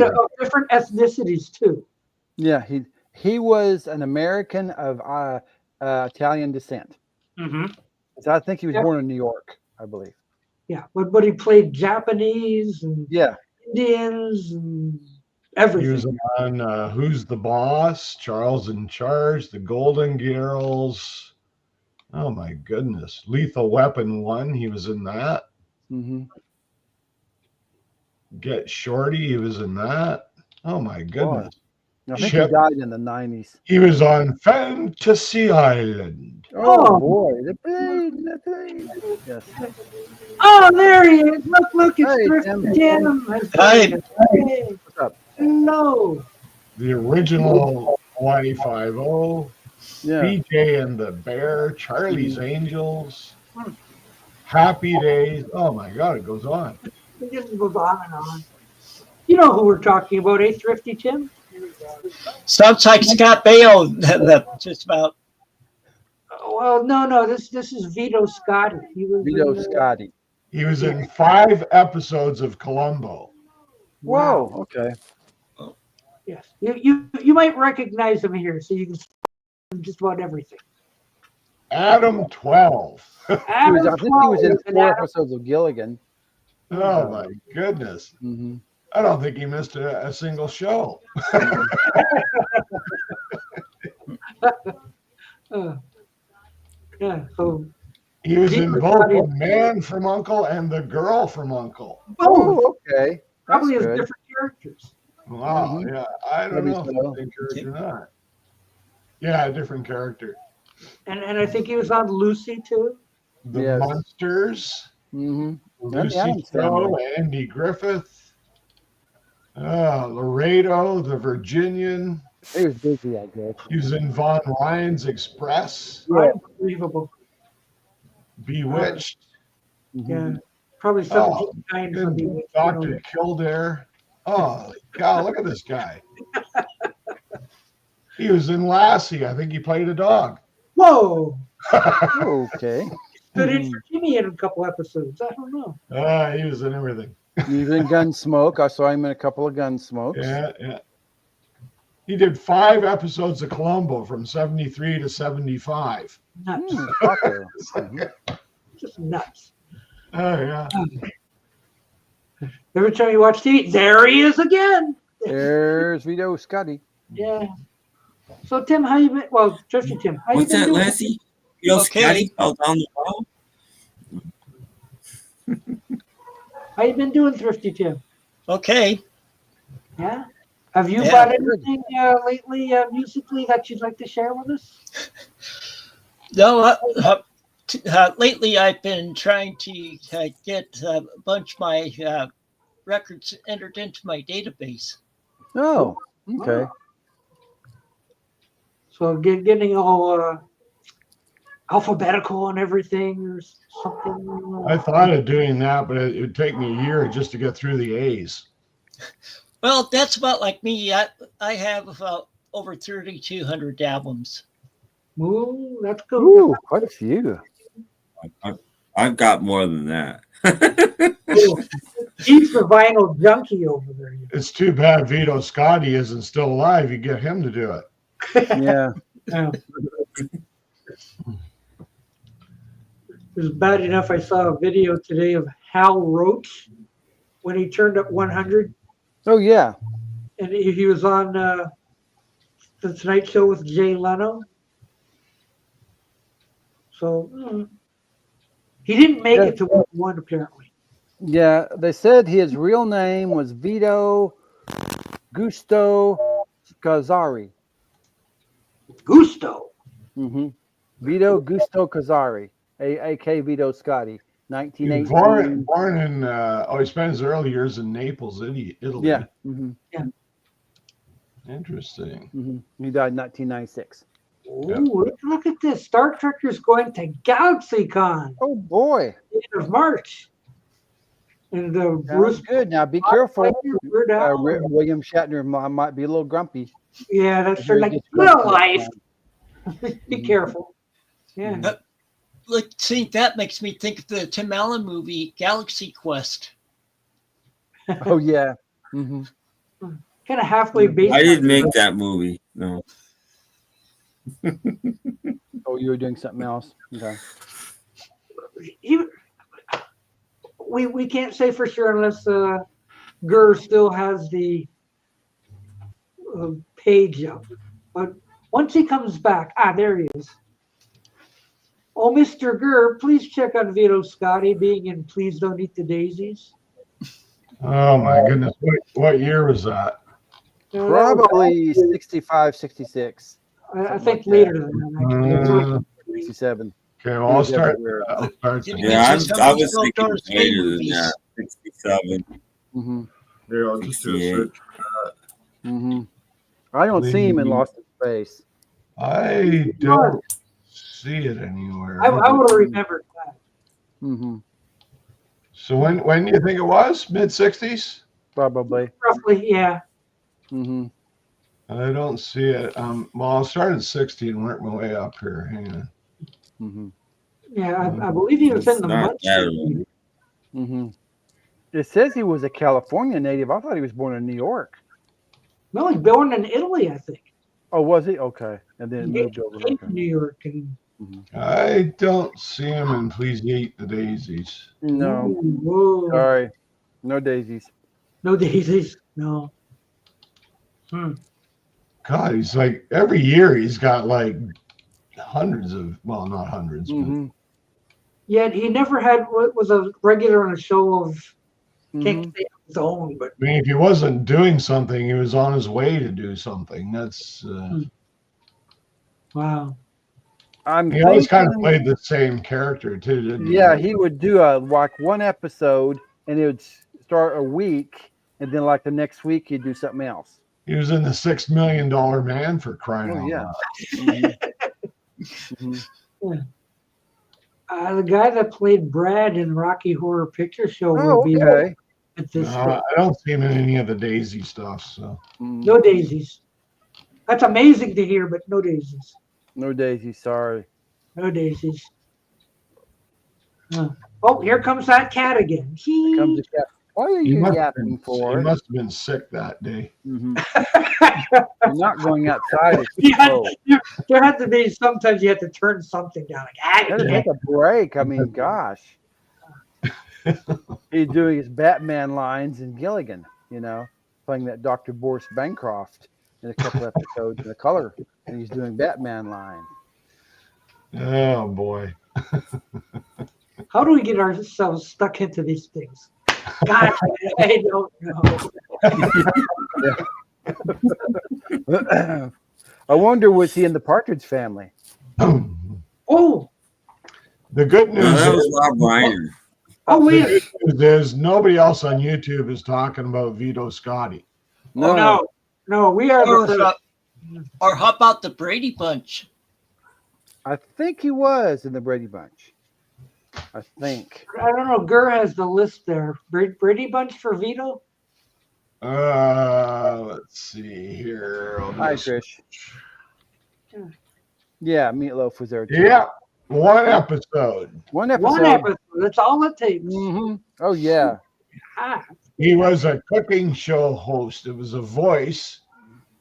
of different ethnicities too. Yeah, he was an American of Italian descent. Mm-hmm. So I think he was born in New York, I believe. Yeah, but he played Japanese and Indians and everything. He was on Who's the Boss, Charles in Charge, The Golden Girls. Oh my goodness. Lethal Weapon 1, he was in that. Mm-hmm. Get Shorty, he was in that. Oh my goodness. I think he died in the 90s. He was on Fantasy Island. Oh boy, the plane. Yes. Oh, there he is. Look, it's Hey, Thrifty Tim. Hi. Hey. What's up? Hello. The original Hawaii Five-0. Yeah. BJ and the Bear, Charlie's Angels, Happy Days. Oh my God, it goes on. It just goes on and on. You know who we're talking about, eh, Thrifty Tim? Sounds like Scott Baio. That just about. Well, no. This is Vito Scotti. He was Vito Scotti. He was in 5 episodes of Columbo. Whoa. Okay. Yes. You might recognize him here, so you can see just about everything. Adam 12. I think he was in 4 episodes of Gilligan. Oh my goodness. Mm-hmm. I don't think he missed a single show. Yeah, so he was in both The Man from Uncle and The Girl from Uncle. Oh, okay. Probably as different characters. Wow, yeah. I don't know if it's the same character or not. Yeah, a different character. And I think he was on Lucy too. The Monsters. Mm-hmm. Lucy Crowe, Andy Griffith. Laredo, The Virginian. He was busy, I guess. He was in Von Ryan's Express. Unbelievable. Bewitched. Yeah, probably 17 times. Dr. Kildare. Oh, God, look at this guy. He was in Lassie. I think he played a dog. Whoa. Okay. Stood in for Jimmy in a couple episodes. I don't know. He was in everything. He was in Gunsmoke. I saw him in a couple of Gunsmokes. Yeah. He did 5 episodes of Columbo from 73 to 75. Nuts. Just nuts. Oh, yeah. Every time you watch TV, there he is again. There's Vito Scotty. Yeah. So, Tim, how you been? Well, Thrifty Tim, how What's you been that, doing? Lassie? Yo, Okay. Scotty fell down the wall. How you been doing, Thrifty Tim? Okay. Yeah. Have you Yeah, bought good. anything lately musically that you'd like to share with us? No, lately I've been trying to get a bunch of my records entered into my database. Oh, okay. So getting all alphabetical and everything or something. I thought of doing that, but it would take me a year just to get through the A's. Well, that's about like me. I have over 3,200 albums. Ooh, that's good. Ooh, quite a few. I've got more than that. He's the vinyl junkie over there. It's too bad Vito Scotty isn't still alive. You get him to do it. Yeah. Yeah. It was bad enough I saw a video today of Hal Roach when he turned up 100. Oh, yeah. And he was on the Tonight Show with Jay Leno. So he didn't make it to 101 apparently. Yeah, they said his real name was Vito Gusto Cazzari. Gusto. Mm-hmm. Vito Gusto Cazzari, a.k.a. Vito Scotty, He was 1918. born in, he spent his early years in Naples, Italy. Yeah. Mm-hmm. Yeah. Interesting. Mm-hmm. He died in 1996. Ooh, look at this. Star Trekker's going to GalaxyCon. Oh, boy. End of March. And Bruce, good. Now, be careful. Weird Al. William Shatner might be a little grumpy. Yeah, that's sort of like real life. Be careful. Yeah. Like, see, that makes me think of the Tim Allen movie Galaxy Quest. Oh, yeah. Mm-hmm. Kind of halfway based. I didn't make that movie. No. Oh, you were doing something else. Okay. We can't say for sure unless Gurr still has the page up. But once he comes back, there he is. Oh, Mr. Gurr, please check on Vito Scotty being in Please Don't Eat the Daisies. Oh, my goodness. What year was that? Probably 65, 66. I think later than that. 67. Okay, well, I'll start. Yeah, I was thinking later than that. 67. Mm-hmm. Here, I'll just do a search. Mm-hmm. I don't see him in Lost in Space. I don't see it anywhere. I would have remembered that. Mm-hmm. So when do you think it was? Mid-60s? Probably. Roughly, yeah. Mm-hmm. I don't see it. Well, I'll start at 60 and work my way up here. Hang on. Mm-hmm. Yeah, I believe he was in the Munster. Mm-hmm. It says he was a California native. I thought he was born in New York. No, he's born in Italy, I think. Oh, was he? Okay. And then He moved over. came to New York. And... I don't see him in Please Eat the Daisies. No. Whoa. Sorry. No daisies. No daisies. No. God, he's like every year he's got like hundreds of, well, not hundreds, Mm-hmm. but Yet he never was a regular on a show of can't say his own, but I mean, if he wasn't doing something, he was on his way to do something. That's wow. He always kind of played the same character too, didn't he? Yeah, he would do like one episode, and it would start a week, and then like the next week he'd do something else. He was in the $6 Million Man, for crying out loud. Mm-hmm. Yeah. The guy that played Brad in Rocky Horror Picture Show will be okay. at this. I don't see him in any of the Daisy stuff. So No daisies. That's amazing to hear, but no daisies. No daisies. Sorry. No daisies. Oh, here comes that cat again. Here comes the cat. What are you yapping for? He must have been sick that day. Mm-hmm. You're not going outside. There had to be sometimes you had to turn something down. Like, you had to take a break. I mean, gosh. He's doing his Batman lines in Gilligan, playing that Dr. Boris Bancroft in a couple episodes in the color, and he's doing Batman line. Oh boy. How do we get ourselves stuck into these things? God, I don't know. I wonder, was he in the Partridge Family? Oh, the good news is Rob Reiner. Oh, wait. There's nobody else on YouTube is talking about Vito Scotti. No, we are. Or how about the Brady Bunch? I think he was in the Brady Bunch. I think. I don't know. Gurr has the list there. Brady Bunch for Vito? Let's see here. Hi, Trish. Yeah, Meatloaf was there too. Yeah, one episode. One episode. That's all it takes. Mm-hmm. Oh, yeah. He was a cooking show host. It was a voice,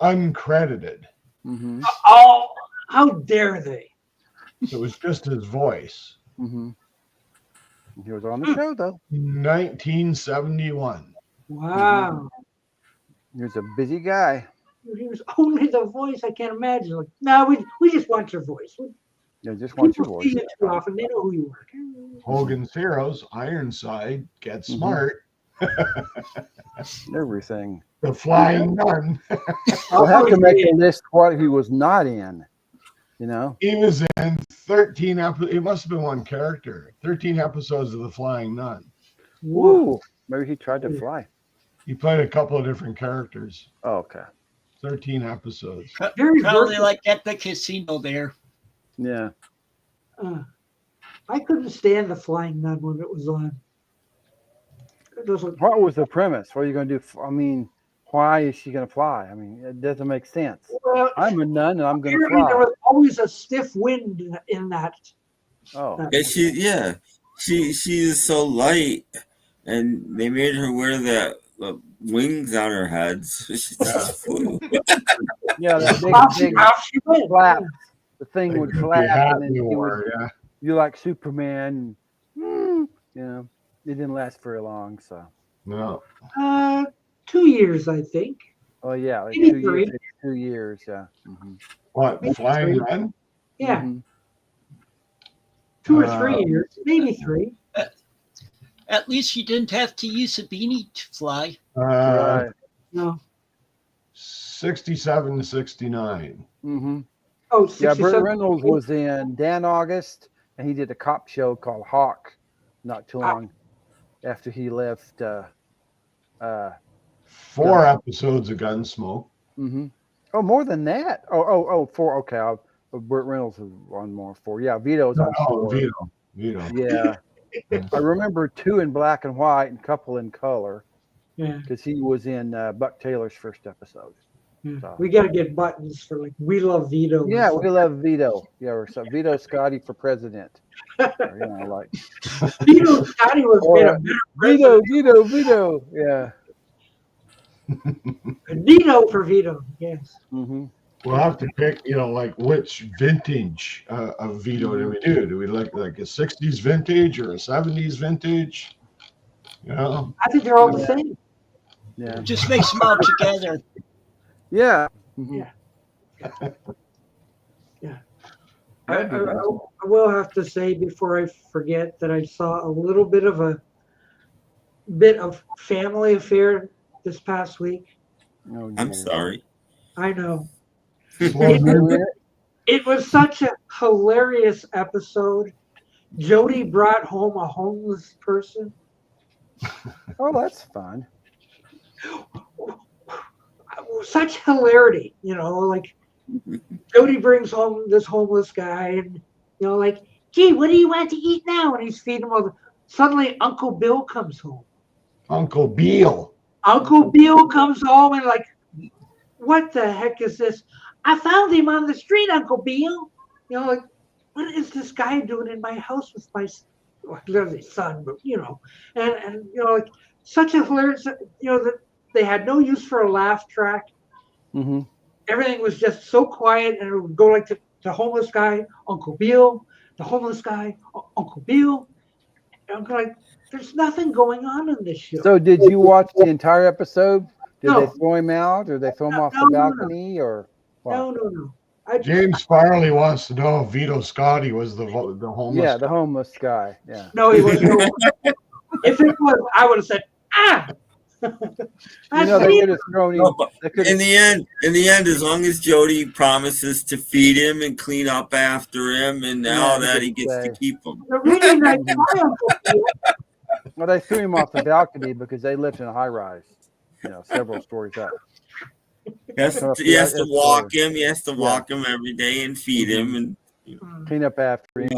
uncredited. Mm-hmm. Oh, how dare they? It was just his voice. Mm-hmm. He was on the show, though. 1971. Wow. Mm-hmm. He was a busy guy. He was only the voice. I can't imagine. Like, no, we just want your voice. Yeah, just want your voice. See you too often. They know who you are. Hogan's Heroes, Ironside, Get Smart. Everything. The Flying Nun. I'll have to make a list what he was not in. He was in 13 episodes. It must have been one character. 13 episodes of The Flying Nun. Woo! Maybe he tried to fly. He played a couple of different characters. Oh, okay. 13 episodes. Probably like at the casino there. Yeah. I couldn't stand The Flying Nun when it was on. What was the premise? What are you going to do? I mean, why is she going to fly? I mean, it doesn't make sense. Well, I'm a nun and I'm going to fly. There was always a stiff wind in that. Oh. Yeah, she is so light, and they made her wear the wings on her head. So she just flew. Yeah, that big flap. The thing would flap, and then you like Superman. It didn't last very long, so. No. 2 years, I think. Oh yeah, like maybe 2 years. 2 years, yeah. Mm-hmm. What, Flying Nun? Yeah. Mm-hmm. 2 or 3 years, maybe 3. At least you didn't have to use a beanie to fly. Right. No. 67 to 69. Mm-hmm. Oh, yeah, Burt Reynolds was in Dan August, and he did a cop show called Hawk not too long after he left. 4 episodes of Gunsmoke. Mm-hmm. Oh, more than that. 4. Okay, Burt Reynolds was on more 4. Yeah, Vito's on 4. Vito. Yeah. I remember 2 in black and white and a couple in color. Yeah. Because he was in Buck Taylor's first episode. Yeah. So. We got to get buttons for We Love Vito. Yeah, we love Vito. Yeah, or so Vito Scotti for president. Or, like Vito Scotti was made a better Vito. Yeah. Vito for Vito. Yes. Mm-hmm. We'll have to pick, which vintage of Vito do we do? Do we like a 60s vintage or a 70s vintage? I think they're all the same. Yeah. Just mix them all together. Yeah. Mm-hmm. Yeah. I will have to say before I forget that I saw a little bit of Family Affair this past week. Oh, I'm sorry. I know. It was such a hilarious episode. Jody brought home a homeless person. Oh, that's fun. Such hilarity, like Jody brings home this homeless guy and, gee, what do you want to eat now? And he's feeding him. Suddenly Uncle Bill comes home. Uncle Beale comes home and what the heck is this? I found him on the street, Uncle Beale. What is this guy doing in my house with my literally son, but and such a hilarious, that they had no use for a laugh track. Mm-hmm. Everything was just so quiet, and it would go like the homeless guy, Uncle Bill, the homeless guy, Uncle Bill. And I'm like, there's nothing going on in this show. So did you watch the entire episode? Did No. they throw him out, or they throw him off the balcony, or what? No. James Farley wants to know if Vito Scotti was the homeless. Yeah, the homeless guy. Yeah. No, he wasn't. If it was, I would have said, ah. They could have thrown him. In the end, as long as Jody promises to feed him and clean up after him and all that, he gets to keep him. Well, they threw him off the balcony because they lived in a high rise, several stories up. He has to walk him. He has to walk him every day and feed him and clean up after him.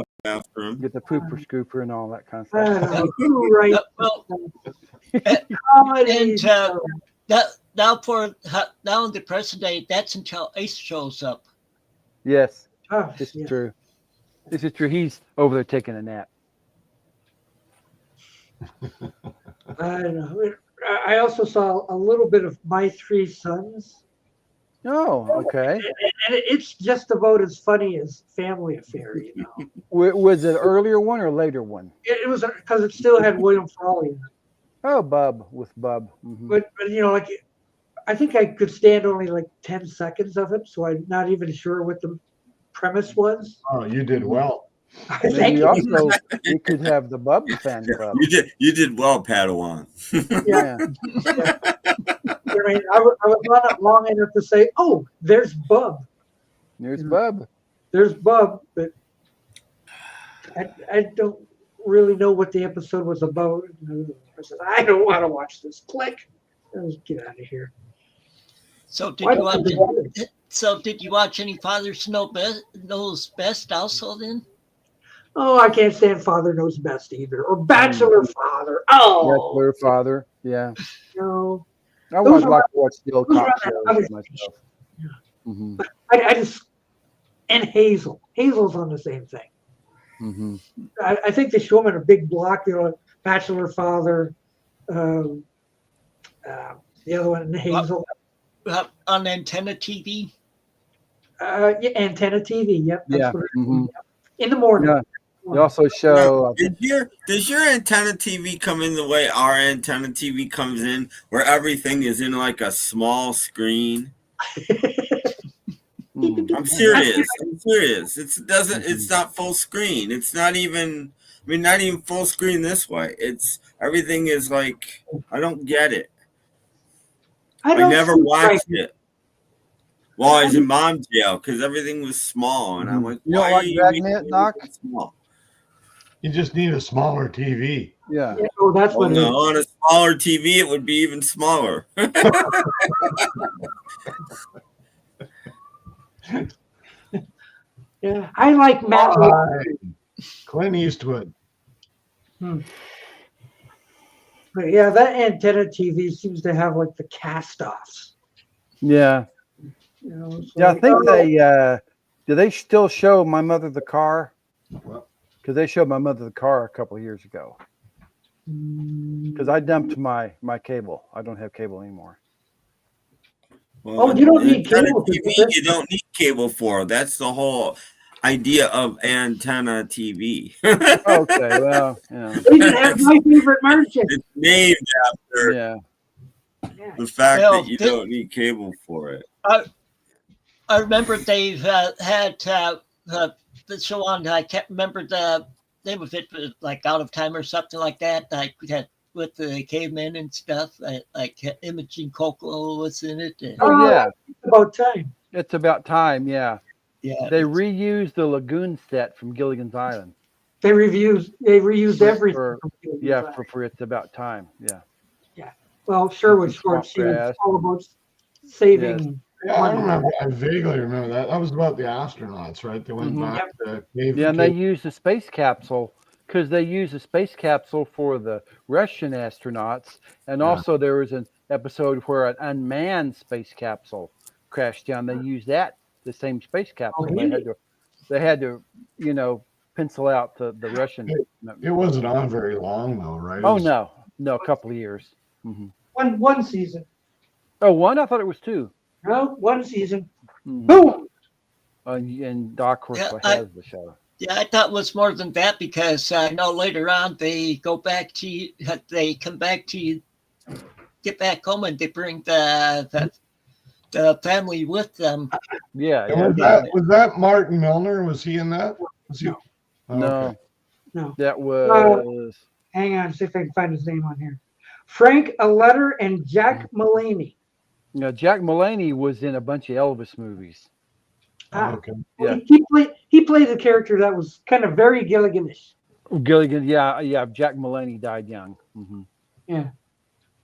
Get the pooper scooper and all that kind of stuff. Right. Now in the present day, that's until Ace shows up. Yes, this is true. This is true. He's over there taking a nap. I don't know. I also saw a little bit of My Three Sons. Oh, okay. And it's just about as funny as Family Affair, Was it an earlier one or later one? It was because it still had William Frawley in it. Oh, Bub with Bub. Mm-hmm. But I think I could stand only like 10 seconds of it, so I'm not even sure what the premise was. Oh, you did well. Maybe also you could have the Bub fan club. You did well, Padawan. Yeah. I was not long enough to say, "Oh, there's Bub." There's Bub. There's Bub, but I don't really know what the episode was about. I said, I don't want to watch this. Click. Let's get out of here. So did you watch any Fathers Knows Best also then? Oh, I can't stand Father Knows Best either, or Bachelor Father. Oh, Bachelor Father. Yeah. No. I would like to watch the old cop shows myself. Yeah. Mm-hmm. I just Hazel's on the same thing. Mm-hmm. I think they show them in a big block. Bachelor Father. The other one, Hazel. On Antenna TV. Yeah, Antenna TV. Yep. Yeah. Mm-hmm. In the morning. Yeah. They also show. Does your Antenna TV come in the way our Antenna TV comes in, where everything is in like a small screen? I'm serious. It's not full screen. It's not even. Not even full screen this way. Everything is like, I don't get it. I never watched it. Well, I was in mom jail because everything was small, and I'm like, you don't like Dragnet, Knock? Small? You just need a smaller TV. Yeah. Oh, that's what. No, on a smaller TV, it would be even smaller. Yeah, I like Matt. Clint Eastwood. But yeah, that Antenna TV seems to have like the cast-offs. Yeah. I think do they still show My Mother the Car? Because they showed My Mother the Car a couple of years ago. Because I dumped my cable. I don't have cable anymore. Well, you don't need cable. TV, you don't need cable for. That's the whole idea of Antenna TV. Okay, well, That's my favorite merchant. It's named after the fact that you don't need cable for it. I remember they've had the show on. I can't remember the name of it, but like Out of Time or something like that. Like we had with the cavemen and stuff. Like Imogen Coco was in it. Oh yeah, it's about time. It's about time. Yeah. Yeah. They reused the lagoon set from Gilligan's Island. They reused everything. For It's About Time. Yeah. Yeah. Well, Sherwood Schwartz, she was all about saving. Yes. Yeah, I remember. I vaguely remember that. That was about the astronauts, right? They went back to cave. Yeah, and they used the space capsule because they used a space capsule for the Russian astronauts, and also there was an episode where an unmanned space capsule crashed down. They used the same space capsule. They had to, pencil out the Russian. It wasn't on very long though, right? Oh no, No, a couple of years. One season. Oh, one? I thought it was two. No, one season. Mhm. Boom. And Doc, of course, Yeah, has the show. Yeah, I thought it was more than that because I know later on they come back to get back home and they bring the family with them. Yeah, And was that Martin Milner? Was he in that? Was he? No. Oh, No, okay. No. that was. Hang on, see if I can find his name on here. Frank Aletter and Jack Mulaney. No, Jack Mulaney was in a bunch of Elvis movies. Oh, okay. Yeah. He played the character that was kind of very Gilliganish. Gilligan, yeah. Jack Mulaney died young. Yeah.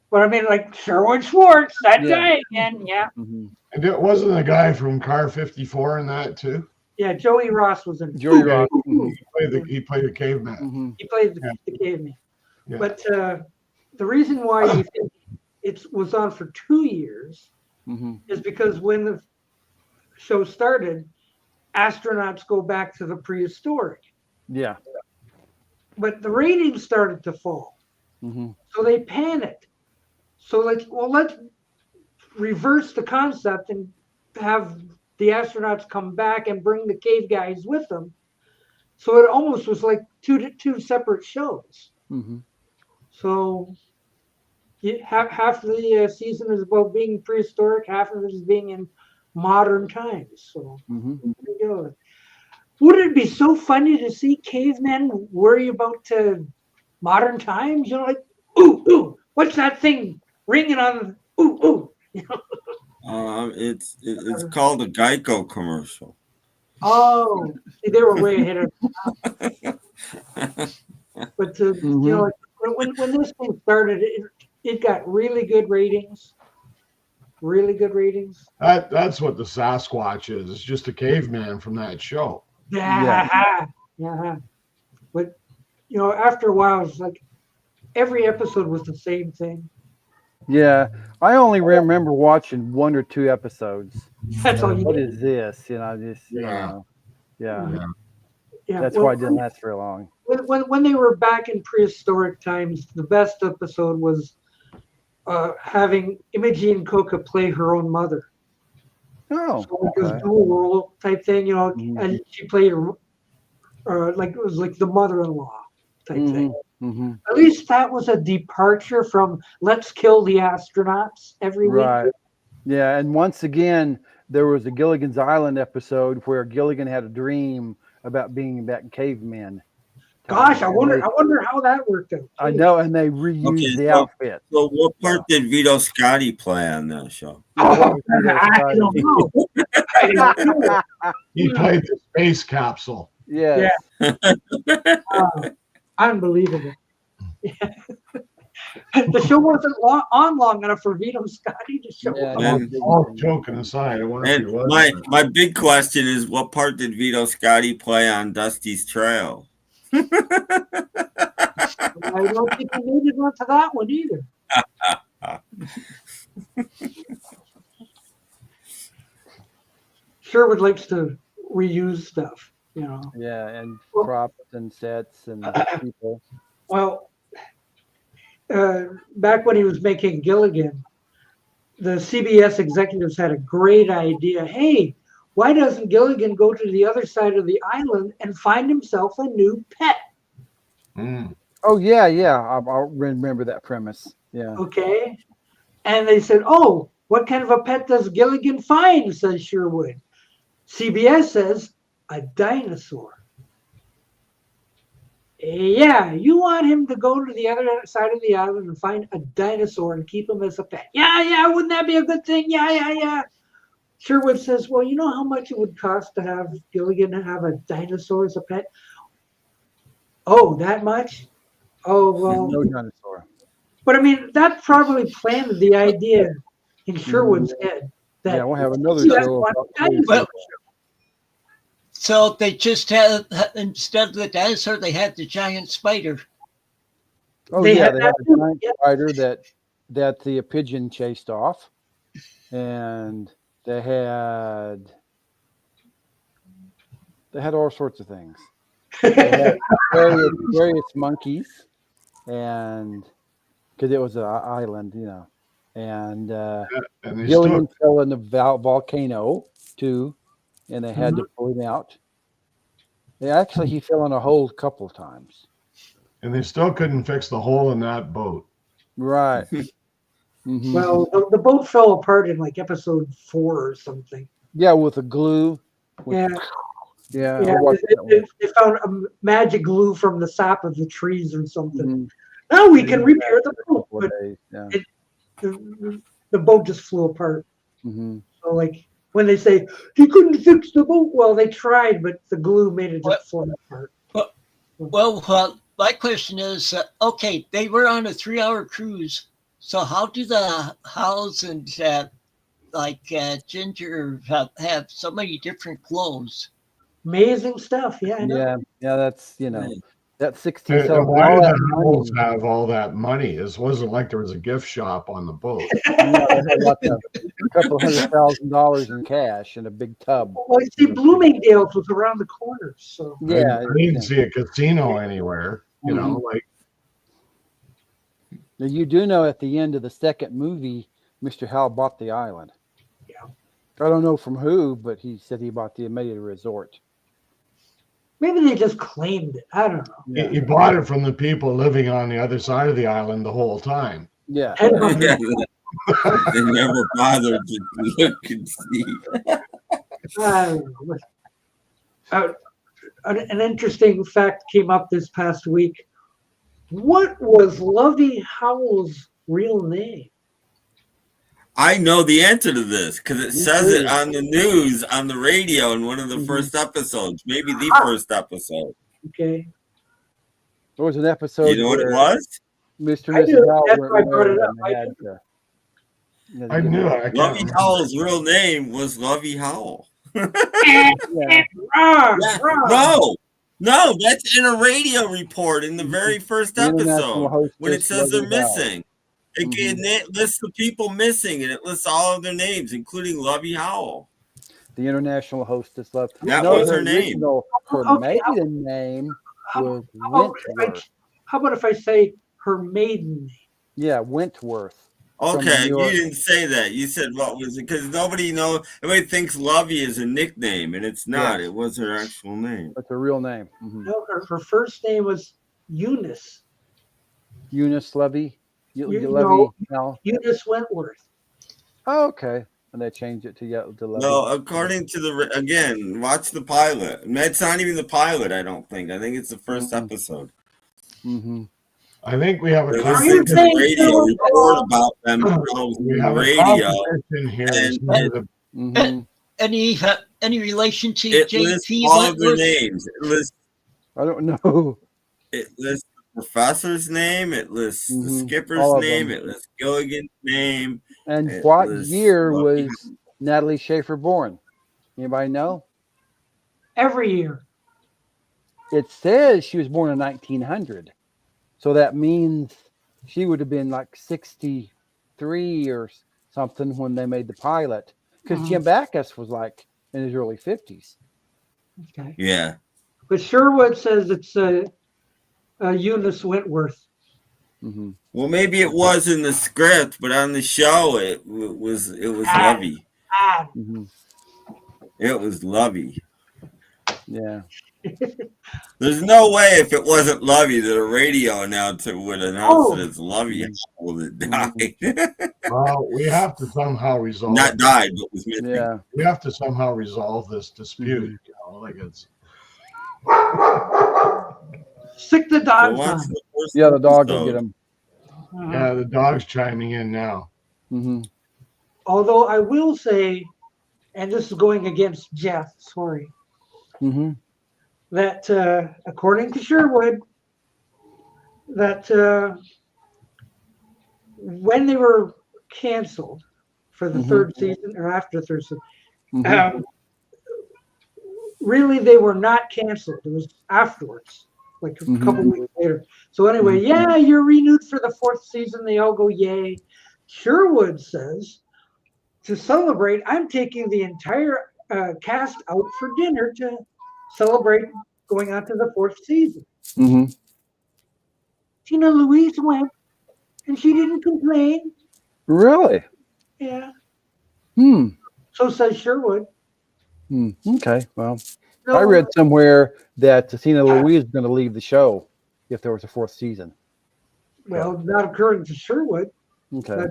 But I mean, like Sherwood Schwartz, that Yeah. guy again. Yeah. And it wasn't a guy from Car 54 in that too. Yeah, Joey Ross was in it. Joey Ross. He played the caveman. He played the caveman. Yeah. But the reason why you think it was on for 2 years is because when the show started, astronauts go back to the prehistoric. Yeah. But the ratings started to fall. So they panicked. So let's reverse the concept and have the astronauts come back and bring the cave guys with them. So it almost was like two separate shows. So half the season is about being prehistoric, half of it is being in modern times. So there you go. Wouldn't it be so funny to see cavemen worry about modern times? You know, like, ooh, what's that thing ringing on? Ooh. You know? It's called a Geico commercial. Oh, see, they were way ahead of time. But you know, when this thing started, it got really good ratings. Really good ratings. That's what the Sasquatch is. It's just a caveman from that show. Yeah. But you know, after a while, it's like every episode was the same thing. Yeah, I only remember watching 1 or 2 episodes. That's all you What need. is this? You know, just yeah. Yeah. That's why it didn't last very long. When they were back in prehistoric times, the best episode was having Imogene Coca play her own mother. Oh, So it was dual role type thing, you know, and she played like it was like the mother-in-law type thing. At least that was a departure from let's kill the astronauts every week. Right. Yeah, and once again, there was a Gilligan's Island episode where Gilligan had a dream about being back cavemen. Gosh, I wonder how that worked out. I know, and they reused the outfit. So what part did Vito Scotti play on that show? I don't know. He played the space capsule. Yes. Unbelievable. The show wasn't long enough for Vito Scotti to show up. All joking aside, I wonder if he was. My big question is, what part did Vito Scotti play on Dusty's Trail? I don't think he needed one to that one either. Sherwood likes to reuse stuff, you know. Yeah, and props and sets and people. Well, back when he was making Gilligan, the CBS executives had a great idea. Hey, why doesn't Gilligan go to the other side of the island and find himself a new pet? Oh, yeah. I remember that premise. Yeah. Okay. And they said, oh, what kind of a pet does Gilligan find, says Sherwood. CBS says, a dinosaur. Yeah, you want him to go to the other side of the island and find a dinosaur and keep him as a pet. Yeah, wouldn't that be a good thing? Yeah. Sherwood says, well, you know how much it would cost to have Gilligan have a dinosaur as a pet? Oh, that much? Oh, well. No dinosaur. But I mean, that probably planted the idea in Sherwood's head. That, we'll have another show. So they just had, instead of the dinosaur, they had the giant spider. Oh, they had a giant spider that the pigeon chased off. And they had all sorts of things. They had various monkeys, and because it was an island, and And they Gillian still, fell in the volcano too, and they had to pull him out. He fell in a hole a couple of times. and they still couldn't fix the hole in that boat. Right. Mhm. Well, the boat fell apart in like episode 4 or something. Yeah, with the glue. Yeah. Yeah. Yeah, I watched that one. they found a magic glue from the sap of the trees or something. Mhm. Now we can repair the boat, Couple but of days, yeah. the boat just flew apart. Mhm. So like when they say he couldn't fix the boat, well, they tried, but the glue made it just fall apart. Well, my question is, okay, they were on a 3-hour cruise. So how do the Howells and Ginger have so many different clothes? Amazing stuff. Yeah, I know. Yeah. That's that 16. And So why all did that the Howells money. have all that money? It wasn't like there was a gift shop on the boat. Yeah, they had like a couple $100,000 in cash in a big tub. Well, you see, Bloomingdale's was around the corner, so Yeah. I didn't see a casino anywhere. Like Now, you do know at the end of the second movie, Mr. Howell bought the island. Yeah. I don't know from who, but he said he made it a resort. maybe they just claimed it. I don't know. he bought it from the people living on the other side of the island the whole time. Yeah. They never bothered to look and see. I don't know. An interesting fact came up this past week. What was Lovey Howell's real name? I know the answer to this because it says it on the news, on the radio in one of the first episodes, maybe the first episode. Okay. There was an episode. You know what it was? Mr. I and do. Mrs. Howell That's went why I brought it married up. and they had to- I knew it. I can't Lovey remember. Howell's real name was Lovey Howell. Yeah. No, that's in a radio report in the very first The international episode when it hostess, says they're Lovey Howell. missing. It lists the people missing and it lists all of their names, including Lovey Howell. The international hostess love. That was her name. original- Her Okay, maiden name was How about if I say her maiden name? Yeah, Wentworth. Okay, New you York. didn't say that. You said what was it? Because nobody knows. Everybody thinks Lovey is a nickname, and it's not. Yes. It was her actual name. That's her real name. Mhm. No, her first name was Eunice. Eunice Levy. No, Levy. No. Eunice Wentworth. Oh, okay. And they changed it to Levy. No, according to again, watch the pilot. It's not even the pilot. I don't think. I think it's the 1st episode. Mm-hmm. I think we have a They're you listening to saying the radio report about themselves we on the have a radio. competition here. And Mm-hmm. Any relation to It lists JP all of their Wentworth? names. I don't know. It lists the professor's name. It lists the Mhm. skipper's All of name. them. It lists Gilligan's name. And It what lists year Lovey was Natalie Schaefer born? Anybody know? Every year. It says she was born in 1900. So that means she would have been like 63 or something when they made the pilot. Because Jim Backus was like in his early 50s. Okay. Yeah. But Sherwood says it's Eunice Wentworth. Mm-hmm. Well, maybe it was in the script, but on the show it was Lovey. Mm-hmm. It was Lovey. Yeah. There's no way if it wasn't Lovey that a radio announcer would announce that it's Lovey Howell that died. Well, we have to somehow resolve. Not died, but was missing. Yeah. We have to somehow resolve this dispute. Like it's. Sick the dogs So on. watch the first Yeah, the dog will episode. get him. Yeah, the dog's chiming in now. Mm-hmm. Although I will say, and this is going against Jeff, sorry, Mm-hmm. that according to Sherwood, that when they were canceled for the third season or after the third season, really they were not canceled. It was afterwards, like a couple weeks later. So anyway, yeah, you're renewed for the 4th season. They all go, yay. Sherwood says, to celebrate, I'm taking the entire cast out for dinner to celebrate going on to the 4th season. Mm-hmm. Tina Louise went, and she didn't complain. Really? Yeah. Hmm. So says Sherwood. Okay. Well, No, I read somewhere that Tina Louise is going to leave the show if there was a 4th season. well, not according to Sherwood. Okay.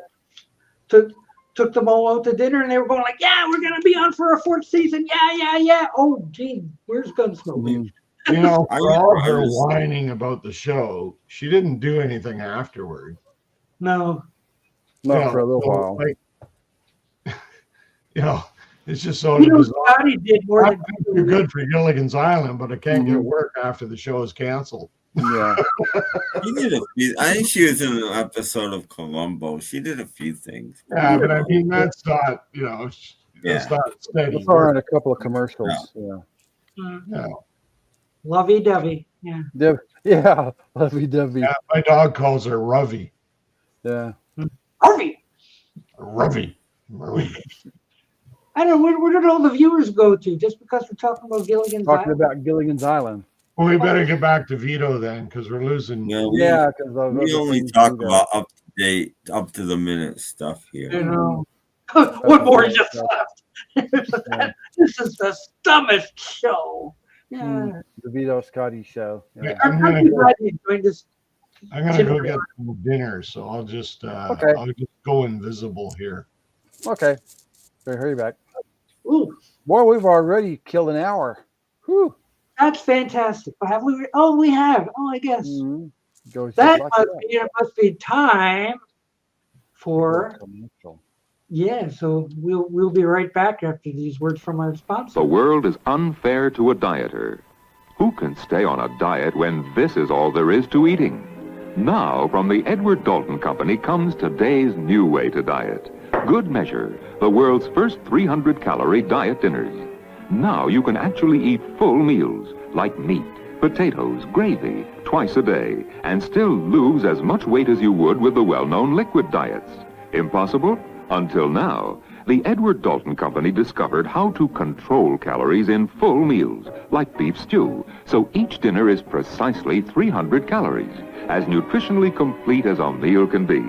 But took them all out to dinner, and they were going like, "Yeah, we're gonna be on for a 4th season. Yeah. Oh, gee, where's Gunsmoke? You know, for all her whining about the show, she didn't do anything afterward. No, not for a little while. Like, it's just so bizarre. Scotty did more than you're good for Gilligan's Island, but I can't get work after the show is canceled. Yeah. I think she was in an episode of Columbo. She did a few things. Yeah, but I mean, that's not, that's not steady. I saw her in a couple of commercials. Yeah. Lovey-dovey. Yeah. Yeah, lovey-dovey. Yeah, my dog calls her Rovey. Yeah. Rovey. I don't know, where did all the viewers go to just because we're talking about Gilligan's Island? Talking about Gilligan's Island. Well, we better get back to Vito then, because we're losing. Yeah, because we only talk about up to date, up to the minute stuff here. You know, what more just left? This is the dumbest show. Yeah. The Vito Scotty show. Yeah. I'm gonna I'm go get some dinner, so I'll just go invisible here. Okay. Better hurry back. Ooh. Boy, we've already killed an hour. Whew. That's fantastic. Have we? Oh, we have. Oh, I guess. That must be time for. Yeah, so we'll be right back after these words from our sponsor. The world is unfair to a dieter. Who can stay on a diet when this is all there is to eating? Now, from the Edward Dalton Company comes today's new way to diet. Good Measure, the world's first 300-calorie diet dinners. Now you can actually eat full meals like meat, potatoes, gravy, twice a day, and still lose as much weight as you would with the well-known liquid diets. Impossible? Until now. The Edward Dalton Company discovered how to control calories in full meals, like beef stew, so each dinner is precisely 300 calories, as nutritionally complete as a meal can be.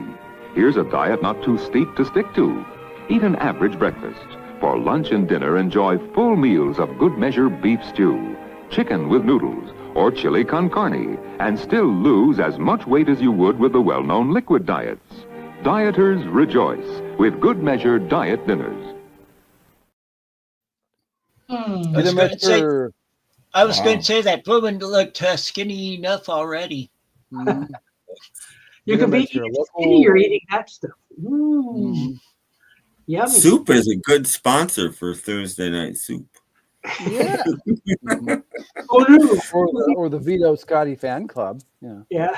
Here's a diet not too steep to stick to. Eat an average breakfast. For lunch and dinner, enjoy full meals of Good Measure beef stew, chicken with noodles, or chili con carne, and still lose as much weight as you would with the well-known liquid diets. Dieters rejoice with Good Measure diet dinners. I was going to say that woman looked skinny enough already. You can be eating skinny or eating that stuff. Yummy. Soup is a good sponsor for Thursday Night Soup. Yeah. or the Vito Scotty fan club. Yeah.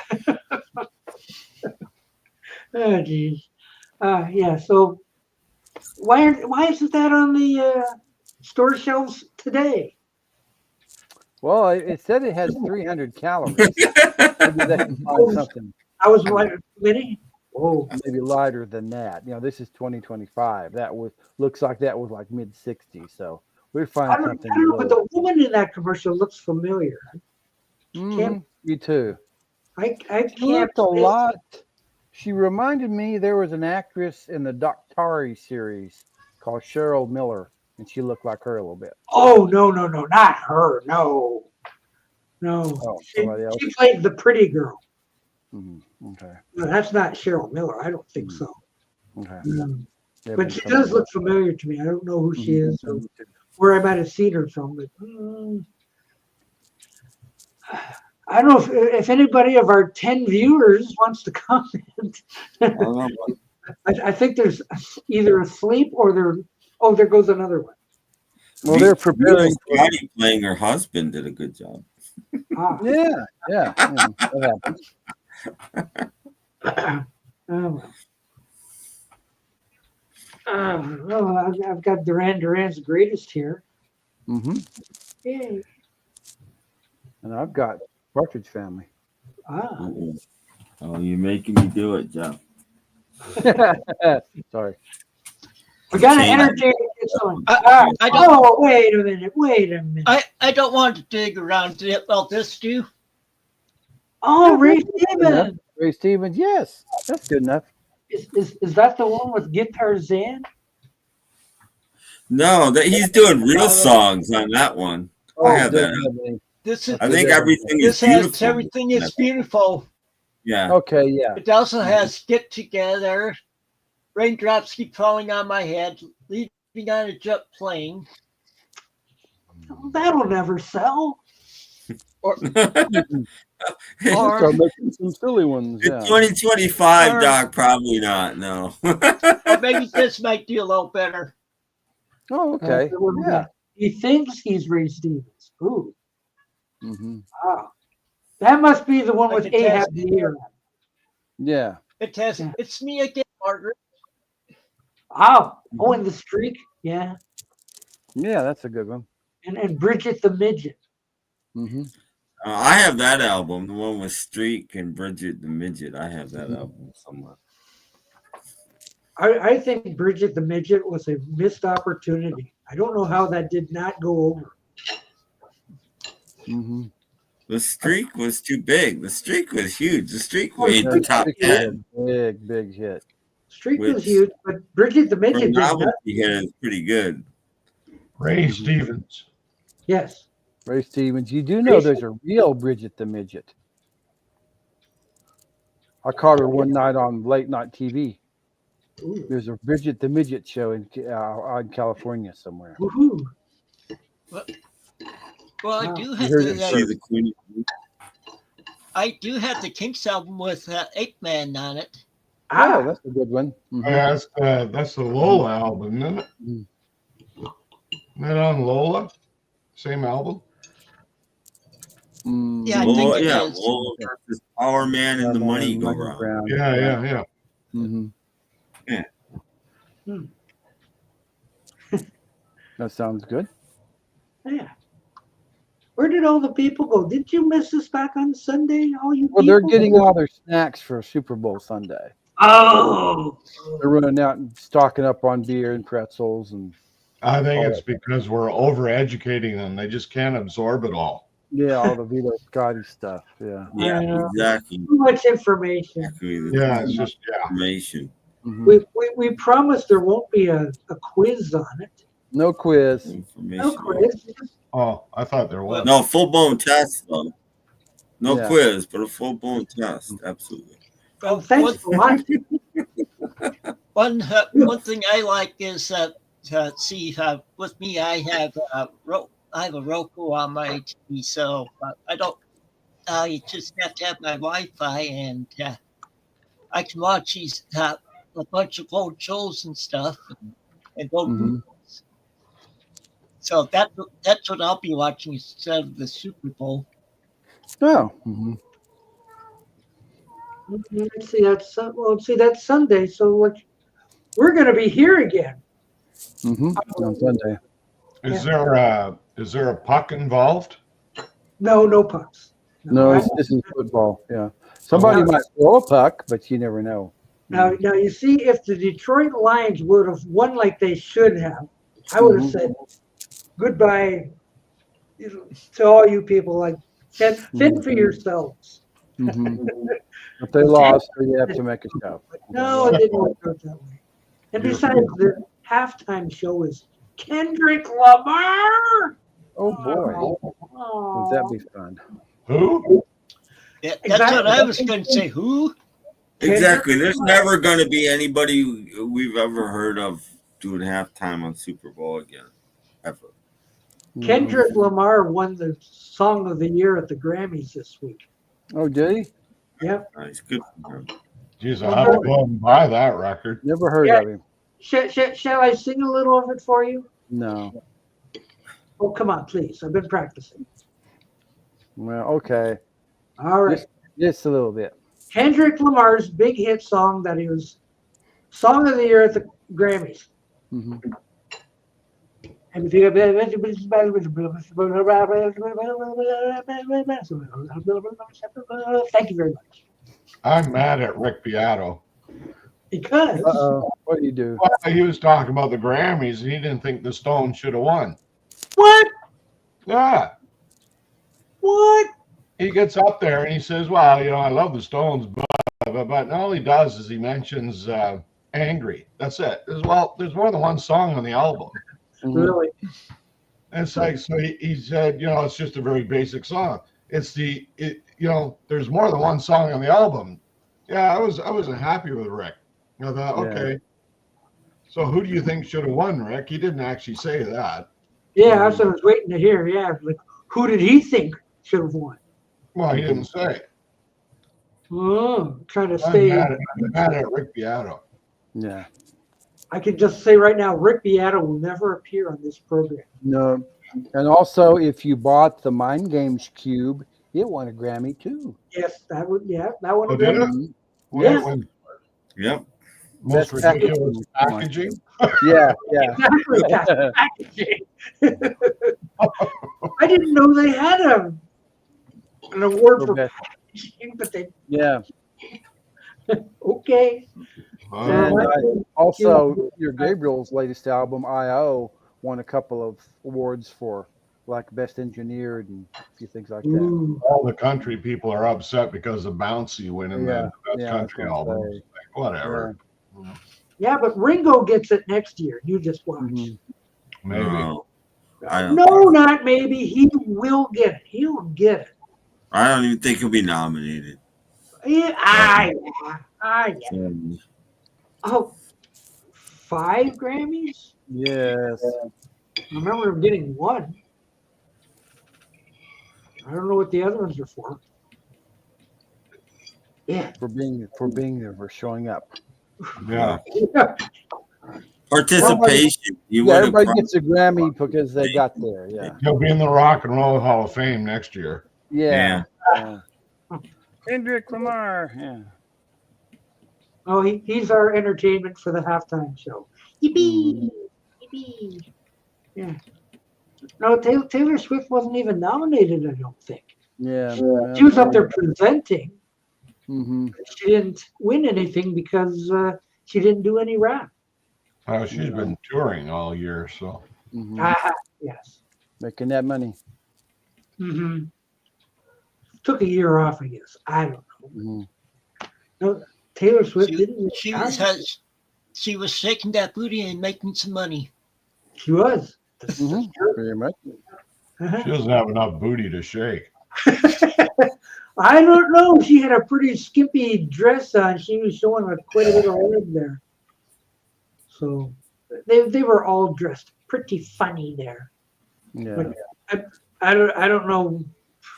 Oh, geez. Yeah. So why isn't that on the store shelves today? Well, it said it has 300 calories. Maybe they can find something. I was like, many. Oh, maybe lighter than that. This is 2025. That looks like that was like mid 60s. So we'll find something. I don't know, but the woman in that commercial looks familiar. Me too. I can't. She looked a lot. She reminded me there was an actress in the Doctari series called Cheryl Miller, and she looked like her a little bit. Oh no, not her. No. Oh, somebody else. She played the pretty girl. Okay. No, that's not Cheryl Miller. I don't think so. Okay. Yeah, but she does look familiar to me. I don't know who she is or where I might have seen her from, but I don't know if anybody of our 10 viewers wants to comment. I think there's either asleep or there goes another one. Well, they're preparing. Scotty playing her husband did a good job. Yeah, that happens. I've got Duran's greatest here. Yay. And I've got Partridge Family. Oh, you're making me do it, Jeff. Sorry. We got to entertain someone. Wait a minute. I don't want to dig around about this, Stu. Oh, Ray Stevens. Ray Stevens, yes, that's good enough. Is that the one with Guitar Zan? No, that he's doing real songs on that one. I have that. I think everything is beautiful. Everything is beautiful. Yeah. Okay, yeah. It also has Get Together, Raindrops Keep Falling on My Head, Leaving on a Jet Plane. That'll never sell. Or Start making some silly ones. In 2025, Doc, probably not. No. Or maybe this might do a little better. Oh, okay. Yeah. He thinks he's Ray Stevens. Ooh. Mm-hmm. Wow. That must be the one Like with it has- Ahab the Ear. Yeah. It has It's Me Again, Margaret. Oh, and the Streak. Yeah. Yeah, that's a good one. And Bridget the Midget. Mm-hmm. I have that album, the one with Streak and Bridget the Midget. I have that album somewhere. I think Bridget the Midget was a missed opportunity. I don't know how that did not go over. Mm-hmm. The Streak was too big. The Streak was huge. The Streak made the top 10. Big hit. Streak was huge, but Bridget the For Midget a did not. novelty hit is pretty good. Ray Stevens. Yes. Ray Stevens. You do know there's a real Bridget the Midget. I caught her one night on late night TV. Ooh. There's a Bridget the Midget show in California somewhere. Woohoo. Well, I do have the Queen. I do have the Kinks album with Ape Man on it. Oh, that's a good one. Mm-hmm. Yeah, that's the Lola album, isn't it? Mm. Isn't that on Lola? Same album? Yeah, I think it is. Lola versus Power Man and the Money Go Round. Yeah. Mm-hmm. Yeah. That sounds good. Yeah. Where did all the people go? Did you miss us back on Sunday? All you Well, people? they're getting all their snacks for Super Bowl Sunday. Oh. They're running out and stocking up on beer and pretzels and. I think it's because we're overeducating them. They just can't absorb it all. Yeah, all the Vito Scotty stuff. Yeah. Yeah, exactly. Too much information. Yeah, it's just information. Mm-hmm. We promised there won't be a quiz on it. No quiz. No quiz. Oh, I thought there was. No, full-blown test, though. No Yeah. quiz, but a full-blown test. Absolutely. Well, thanks for watching. One thing I like is with me I have a Roku on my TV, so I don't. I just have to have my Wi-Fi, and I can watch these a bunch of old shows and stuff, and go. Mm-hmm. So that's what I'll be watching instead of the Super Bowl. Oh. Mm-hmm. Let's see, that's Sunday. So we're going to be here again. Mm-hmm. On Sunday. Is there a puck involved? No pucks. No, this is football. Yeah. Somebody might throw a puck, but you never know. Now you see, if the Detroit Lions would have won like they should have, I would have said goodbye to all you people. Like, fend for yourselves. Mm-hmm. If they lost, you have to make a show. No, it didn't work out that way. And besides, the halftime show is Kendrick Lamar. Oh boy, would that be fun? Who? Yeah, that's what I was going to say. Who? Exactly. There's never going to be anybody we've ever heard of doing halftime on Super Bowl again, ever. Kendrick Lamar won the Song of the Year at the Grammys this week. Oh, did he? Yep. Nice. Good for him. Jeez, I'll have to go and buy that record. Never heard of him. Shall I sing a little of it for you? No. Oh, come on, please. I've been practicing. Well, okay. All right. Just a little bit. Kendrick Lamar's big hit song that he was Song of the Year at the Grammys. Mm-hmm. Thank you very much. I'm mad at Rick Beato. Because what do you do? Well, he was talking about the Grammys and he didn't think the Stones should have won. What? Yeah. What? He gets up there and he says, well, I love the Stones, but of it, but all he does is he mentions "Angry." That's it. There's more than one song on the album. Really? And it's like, so he said, it's just a very basic song. There's more than one song on the album. Yeah, I wasn't happy with Rick. I thought, okay, so who do you think should have won, Rick? He didn't actually say that. Yeah, that's what I was waiting to hear. Yeah, like who did he think should have won? Well, he didn't say. Oh, trying to stay. I'm mad at Rick Beato. Yeah. I can just say right now, Rick Beato will never appear on this program. No. And also, if you bought the Mind Games Cube, it won a Grammy too. Yes, that would. Yeah, that would have did been. it? Yep. Most Best ridiculous packaging. Yeah. Exactly, that's packaging. I didn't know they had an award for packaging, but they. Yeah. Okay. And also, your Gabriel's latest album, I.O., won a couple of awards for like best engineered and a few things like that. All the country people are upset because of Bouncy winning the best country album. Like, whatever. Yeah, but Ringo gets it next year. You just watch. Maybe. No, not maybe. He will get it. He'll get it. I don't even think he'll be nominated. Yeah, Oh, 5 Grammys? Yes. I remember him getting 1. I don't know what the other ones are for. Yeah. For being there, for showing up. Yeah. Participation. Everybody gets a Grammy because they got there. Yeah. He'll be in the Rock and Roll Hall of Fame next year. Yeah. Kendrick Lamar. Yeah. Oh, he's our entertainment for the halftime show. Yippee! Yippee! Yeah. No, Taylor Swift wasn't even nominated, I don't think. Yeah. She was up there presenting. Mm-hmm. She didn't win anything because she didn't do any rap. She's been touring all year, so. Yes. Making that money. Mm-hmm. Took a year off, I guess. I don't know. Mm-hmm. No, Taylor Swift didn't. She was shaking that booty and making some money. She was. Very much. She doesn't have enough booty to shake. I don't know. She had a pretty skimpy dress on. She was showing quite a bit of leg there. So they were all dressed pretty funny there. Yeah. But I don't know.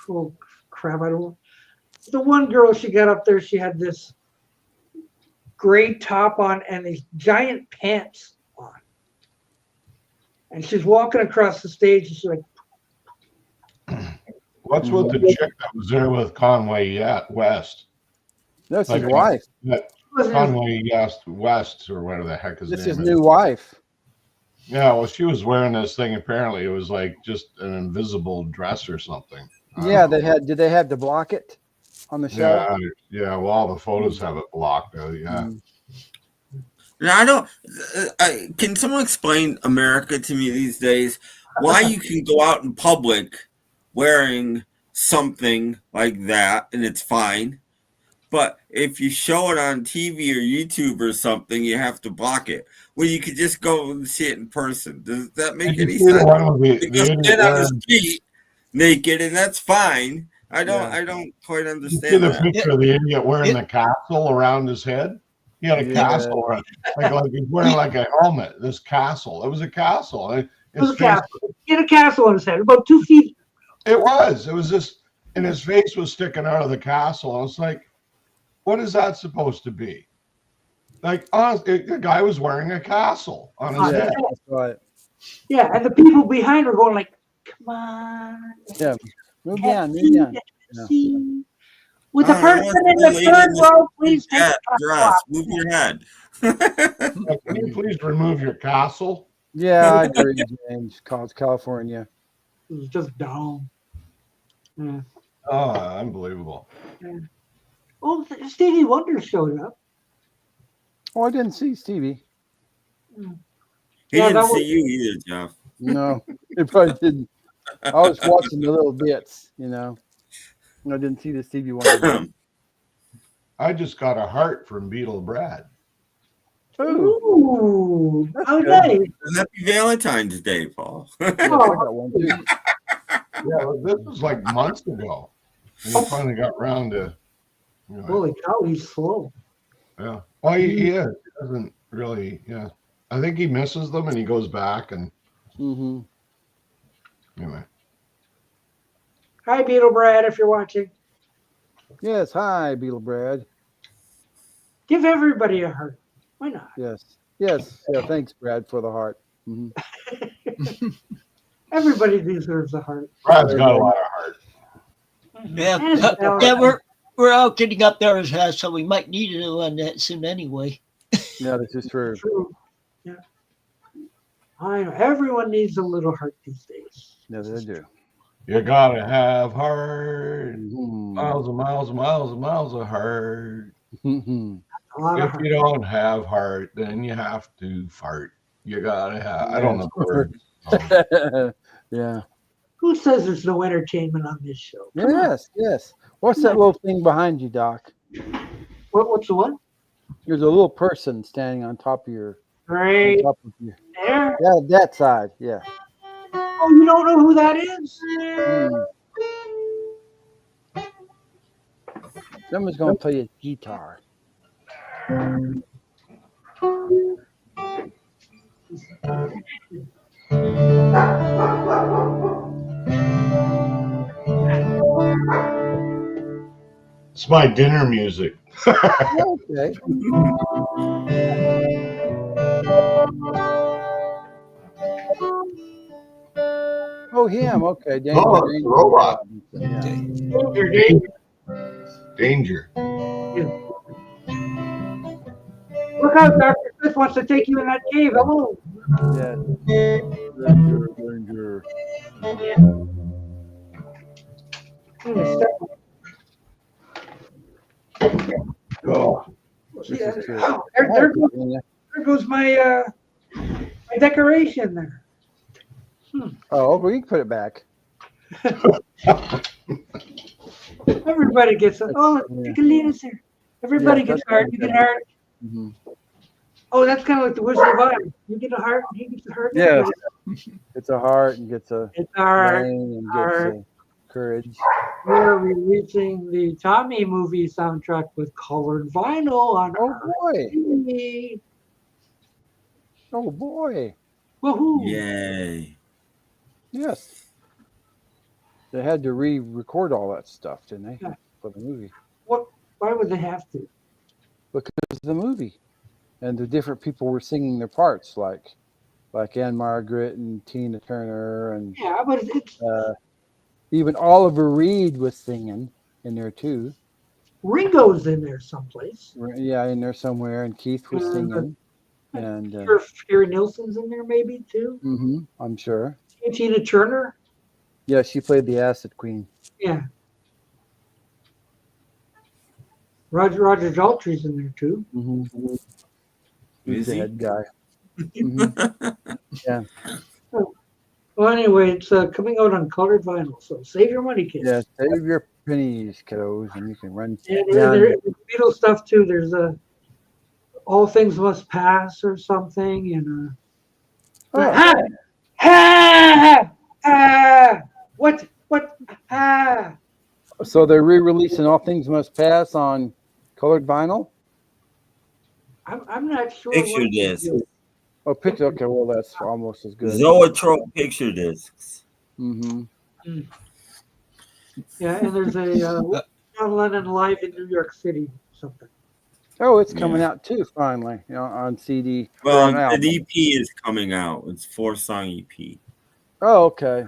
Oh crap! I don't. The one girl she got up there, she had this gray top on and these giant pants on, and she's walking across the stage. And she's like, "What's with the chick that was there with Conway West?" That's his wife. Conway West, or whatever the heck his name is. That's his new wife. Yeah, well, she was wearing this thing. Apparently, it was like just an invisible dress or something. Yeah, did they have to block it on the show? Yeah. Well, all the photos have it blocked. Yeah. Now, I don't. Can someone explain America to me these days? Why you can go out in public wearing something like that and it's fine, but if you show it on TV or YouTube or something, you have to block it. Well, you could just go and see it in person. Does that make any sense? You just get on the street naked, and that's fine. I don't quite understand. You see the picture of the idiot wearing the castle around his head? He had a castle, like he's wearing like a helmet. This castle. It was a castle. It was a castle. He had a castle on his head, about 2 feet. It was. It was just, and his face was sticking out of the castle. I was like, what is that supposed to be? Like, honestly, the guy was wearing a castle on his head. That's right. Yeah, and the people behind were going like, "Come on." Yeah, move down. See. With the person in the third row, please take a dress. Move your head. Can you please remove your castle? Yeah, I agree, James. California. It was just dumb. Yeah. Oh, unbelievable. Yeah. Oh, Stevie Wonder showed up. Oh, I didn't see Stevie. He didn't see you either, Jeff. No, he probably didn't. I was watching the little bits, I didn't see the Stevie Wonder. I just got a heart from Beetle Brad. Ooh, how good. nice. Happy Valentine's Day, Paul. Yes, I got one too. Yeah, well, this was like months ago. And he finally got around to. You know, Holy cow, he's slow. yeah. Oh, he is. He doesn't really. Yeah. I think he misses them and he goes back and. Mm-hmm. Anyway. Hi, Beetle Brad, if you're watching. Yes, hi, Beetle Brad. Give everybody a heart. Why not? Yes. Yeah, thanks, Brad, for the heart. Mm-hmm. Everybody deserves a heart. Brad's got a lot of heart. Yeah, we're all getting up there, so we might need one soon anyway. Yeah, this is true. Yeah. I know. Everyone needs a little heart these days. Yes, they do. You gotta have heart. Mm-hmm. Miles and miles and miles and miles of heart. Mm-hmm. A lot of If heart. you don't have heart, then you have to fart. You gotta have. I don't know the words. Yeah. Who says there's no entertainment on this show? Come on. Yes. What's that little thing behind you, Doc? What's the one? There's a little person standing on top of your. Right on top of you. there. Yeah, that side. Yeah. Oh, you don't know who that is? Someone's gonna play a guitar. It's my dinner music. Okay. Oh, him. Okay. Danger, Oh, it's a robot. Yeah. Danger. Look out, Dr. Smith wants to take you in that cave. Hello. Yeah. Danger. Oh. There goes my decoration there. Oh, well, you can put it back. Everybody gets it. Oh, you can lead us here. Everybody gets heart. You get heart. Mm-hmm. Oh, that's kind of like the Wizard of Oz. You get a heart, and he gets a heart. Yeah. It's a heart and gets a heart. and gets a courage. We're releasing the Tommy movie soundtrack with colored vinyl on boy. Oh boy. Woohoo. Yay. Yes. They had to re-record all that stuff, didn't they? Yeah. For the movie. What? Why would they have to? Because of the movie. And the different people were singing their parts, like Anne Margaret and Tina Turner, and yeah, but it's even Oliver Reed was singing in there too. Ringo's in there someplace. Yeah, in there somewhere, and Keith was singing, and Carrie Nilsson's in there maybe too. Mm-hmm, I'm sure. Tina Turner. Yeah, she played the Acid Queen. Yeah. Roger Daltrey's in there too. Mm-hmm. He's Is the he? head guy. Mm-hmm. Yeah. Well, anyway, it's coming out on colored vinyl, so save your money, kids. Yeah, save your pennies, kiddos, and you can run. And there's Beatles stuff too. There's All Things Must Pass or something, and what? So they're re-releasing All Things Must Pass on colored vinyl. I'm not sure. Picture disc. Oh, picture. Okay, well that's almost as good. Zoetrope picture discs. Mm-hmm. Yeah, and there's a John Lennon live in New York City something. Oh, it's coming out too finally, on CD. Well, the EP is coming out. It's 4-song EP. Oh, okay.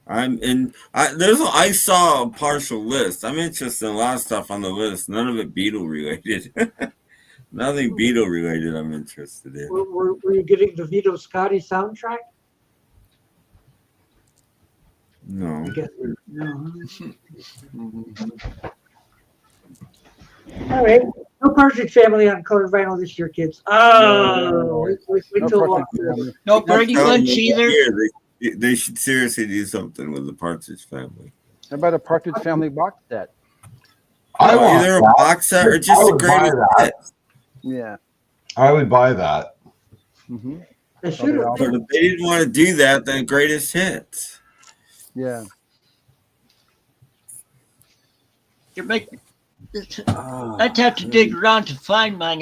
I saw a partial list. I'm interested in a lot of stuff on the list. None of it Beatle related. Nothing Beatle related I'm interested in. Were you getting the Vito Scotti soundtrack? No. I guess no. All right. No Partridge Family on colored vinyl this year, kids. Oh, wait till no Brady Bunch either. They should seriously do something with the Partridge Family. How about a Partridge Family box set? Either a box set or just a greatest hits. Yeah. I would buy that. Mm-hmm. They should have. But if they didn't want to do that, then greatest hits. Yeah. You're making. I'd have to dig around to find mine.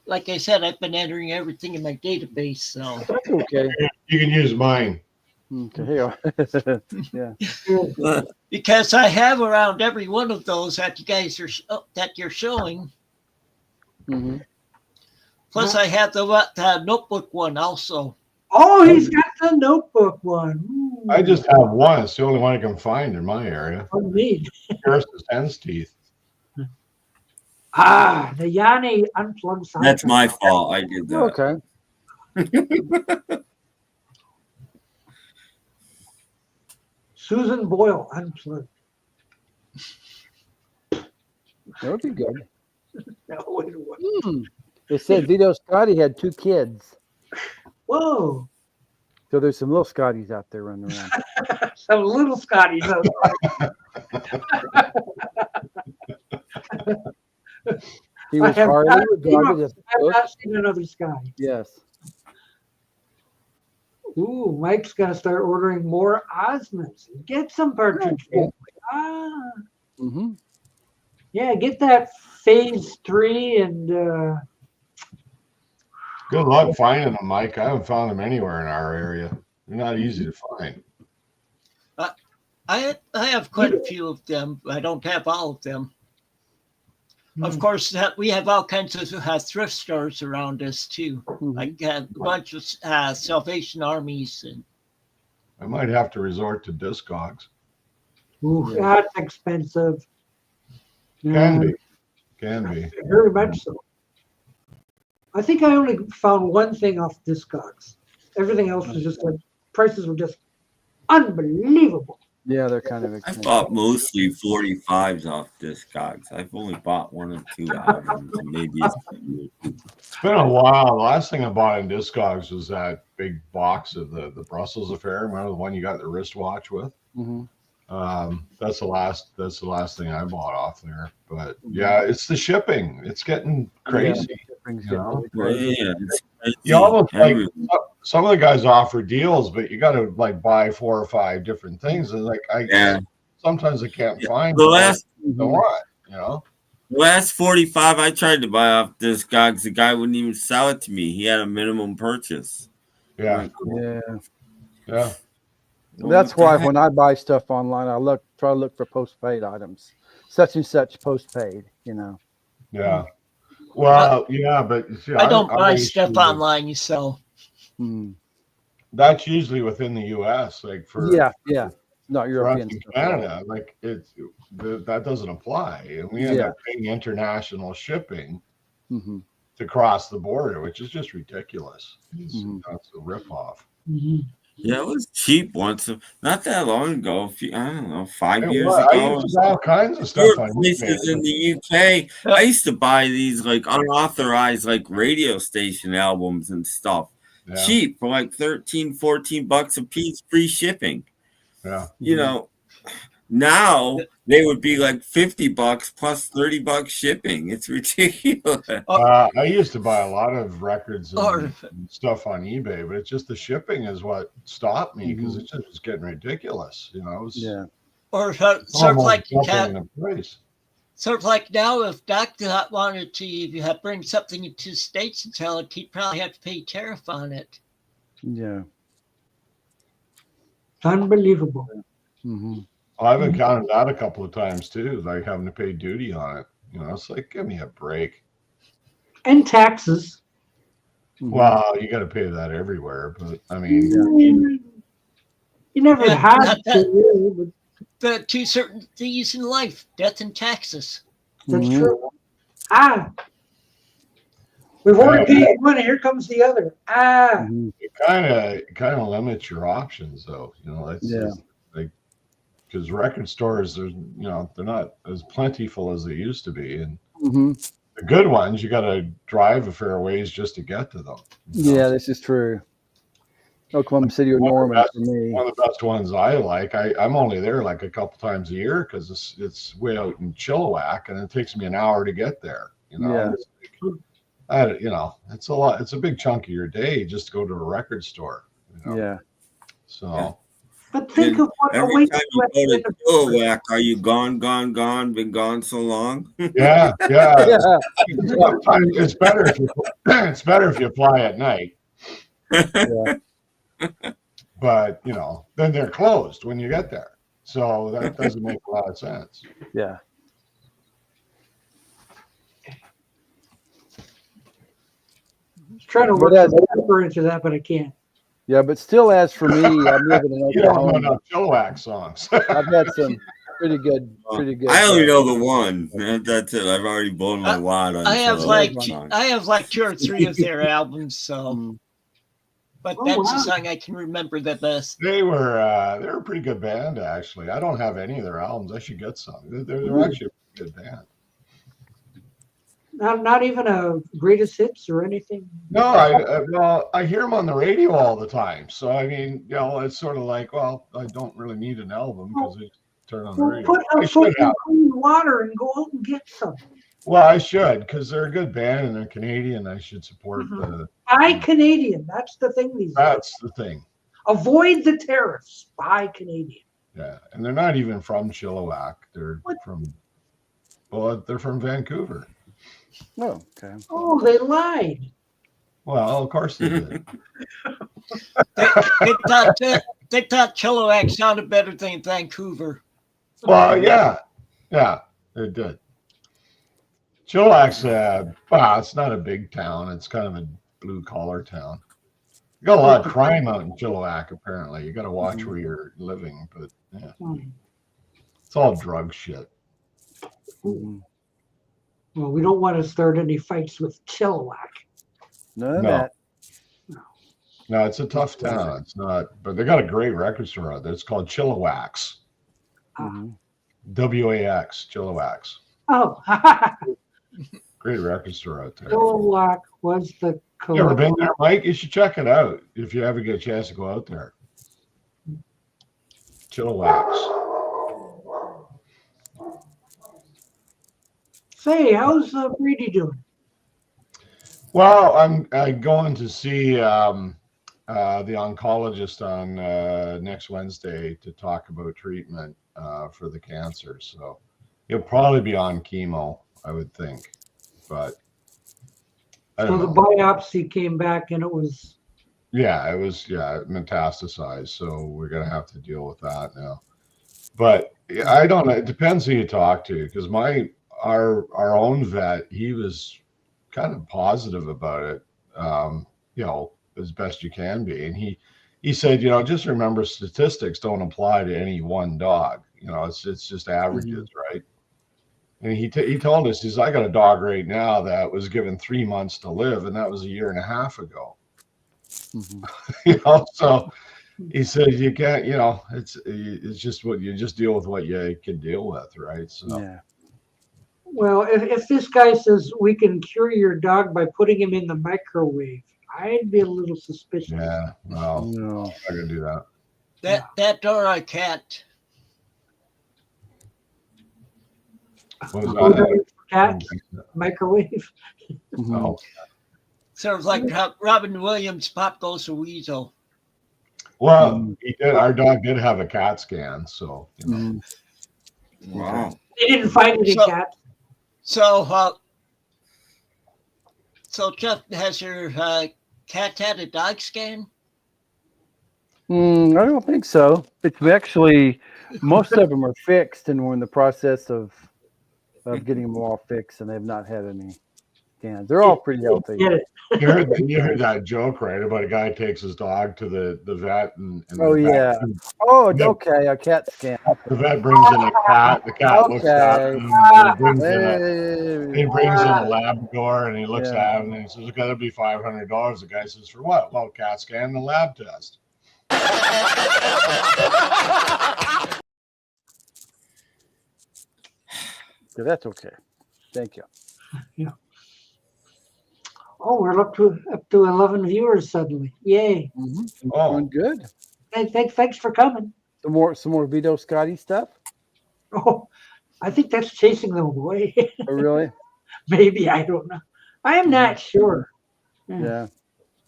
Like I said, I've been entering everything in my database. So Okay. You can use mine. Okay. Yeah. because I have around every one of those that you guys are that you're showing. Mm-hmm. Plus, I have the notebook one also. Oh, he's got the notebook one. Ooh. I just have one. It's the only one I can find in my area. Oh, neat. Harris's hen's teeth. Ah, the Yanni unplugged soundtrack. That's my fault. I did that. Okay. Susan Boyle unplugged. That would be good. No, it wasn't. It said Vito Scotti had 2 kids. Whoa. So there's some little Scotties out there running around. Some little Scotties out there. He was hardly regarded as I have not seen another Scotty. Yes. Ooh, Mike's gonna start ordering more Osmonds. Get some partridge family. Ah. Mm-hmm. Yeah, get that phase 3 and Good luck finding them, Mike. I haven't found them anywhere in our area. They're not easy to find. I have quite a few of them. I don't have all of them. Of course, we have all kinds of thrift stores around us too. Like a bunch of Salvation Armies, and I might have to resort to Discogs. ooh, that's expensive. Can be. Very much so. I think I only found one thing off Discogs. Everything else was just like prices were just unbelievable. Yeah, they're kind of I expensive. bought mostly 45s off Discogs. I've only bought 1 or 2 albums, and maybe It's been a while. The last thing I bought in Discogs was that big box of the Brussels Affair. Remember the one you got the wristwatch with? Mm-hmm. That's the last thing I bought off there. But yeah, it's the shipping. It's getting crazy. yeah, You almost like some of the guys offer deals, but you got to like buy 4 or 5 different things, and like sometimes I can't find the last the one. You know, last 45 I tried to buy off Discogs. The guy wouldn't even sell it to me. He had a minimum purchase. Yeah. That's why when I buy stuff online, I try to look for postpaid items, such and such postpaid. You know. Yeah. Well, yeah, but see, I don't buy stuff online. So that's usually within the U.S. Like for not European stuff. Canada, like that doesn't apply, and we end up paying international shipping to cross the border, which is just ridiculous. That's a ripoff. Yeah, it was cheap once, not that long ago. I don't know, 5 years I ago. used to buy all kinds of stuff on places in the UK. I used to buy these like unauthorized like radio station albums and stuff, cheap for like $13-14 a piece, free shipping. Yeah, you know. Now they would be like $50 plus $30 shipping. It's ridiculous. I used to buy a lot of records and stuff on eBay, but it's just the shipping is what stopped me because it just was getting ridiculous. You know, or sort of like now, if Doc wanted to bring something into the States and sell it, he'd probably have to pay tariff on it. Yeah, unbelievable. I've encountered that a couple of times too, like having to pay duty on it. You know, it's like, give me a break. And taxes. Well, you got to pay that everywhere, but I mean, you never had to. The 2 certain things in life: death and taxes. That's true. We've already paid one. Here comes the other. It kind of limits your options, though. You know, that's like. Because record stores, they're not as plentiful as they used to be, and the good ones you got to drive a fair ways just to get to them. Yeah, this is true. Oklahoma City or Norman for me. One of the best ones I like. I'm only there like a couple times a year because it's way out in Chilliwack, and it takes me an hour to get there. Yeah. It's a lot. It's a big chunk of your day just to go to a record store. Yeah. So. But think of what every time you go to Chilliwack, are you gone? Been gone so long? Yeah. It's better if you fly at night. Yeah. But then they're closed when you get there, so that doesn't make a lot of sense. Yeah. Trying to work deeper into that, but I can't. Yeah, but still, as for me, I'm living in Oklahoma. You don't know enough Chilliwack songs. I've had some pretty good. I only know the one. That's it. I've already blown my wad on. I have like 2 or 3 of their albums. So, but that's the song I can remember the best. They were a pretty good band, actually. I don't have any of their albums. I should get some. They're actually a good band. Not even a greatest hits or anything. No, I hear them on the radio all the time. So I mean, it's sort of like, well, I don't really need an album because they turn on the radio. Put a foot in clean water and go out and get some. Well, I should, because they're a good band and they're Canadian. I should support the. Buy Canadian. That's the thing these days. That's the thing. Avoid the tariffs. Buy Canadian. Yeah, and they're not even from Chilliwack. They're from Vancouver. Oh, okay. Oh, they lied. Well, of course they did. they thought Chilliwack sounded better than Vancouver. Well, yeah, they did. Chilliwack's, it's not a big town. It's kind of a blue-collar town. You got a lot of crime out in Chilliwack, apparently. You got to watch where you're living, but yeah. It's all drug shit. Well, we don't want to start any fights with Chilliwack. No. No, it's a tough town. It's not, but they got a great record store out there. It's called Chilliwack's. WAX, Chilliwack's. Oh. Great record store out there. Chilliwack was the You ever been there, Mike? You should check it out if you ever get a chance to go out there. Chilliwack's. Say, how's Brady doing? Well, I'm going to see the oncologist on next Wednesday to talk about treatment for the cancer. So he'll probably be on chemo, I would think. But So the biopsy came back and it was. Yeah, it was metastasized. So we're gonna have to deal with that now. But I don't know. It depends who you talk to, because our own vet, he was kind of positive about it, as best you can be. And he said, just remember, statistics don't apply to any one dog. It's just averages, right? And he told us, he says, I got a dog right now that was given 3 months to live, and that was 1.5 years ago. So he says you can't, it's just what you just deal with what you can deal with, right? So yeah. Well, if this guy says we can cure your dog by putting him in the microwave, I'd be a little suspicious. Yeah, well, no, I'm not gonna do that. That door I can't. What was that? Cat microwave. Oh. Sort of like how Robin Williams' Pop Goes the Weasel. Well, he did. Our dog did have a CAT scan, so. Wow. They didn't find any cats. So Jeff, has your cat had a dog scan? I don't think so. It's actually, most of them are fixed, and we're in the process of getting them all fixed, and they've not had any scans. They're all pretty healthy. You heard that joke, right? About a guy takes his dog to the vet and oh the yeah. vet, Oh, okay, a cat scan. The vet brings in a cat. The cat looks at him. He brings in a Labrador, and he looks at him and he says, "It's got to be $500." The guy says, "For what?" "Well, cat scan and a lab test." So that's okay. Thank you. Yeah. Oh, we're up to 11 viewers suddenly. Yay! Oh, Doing good. Hey, thanks for coming. Some more Vito Scotty stuff. Oh, I think that's chasing them away. Oh, really? Maybe, I don't know. I am not sure. Yeah.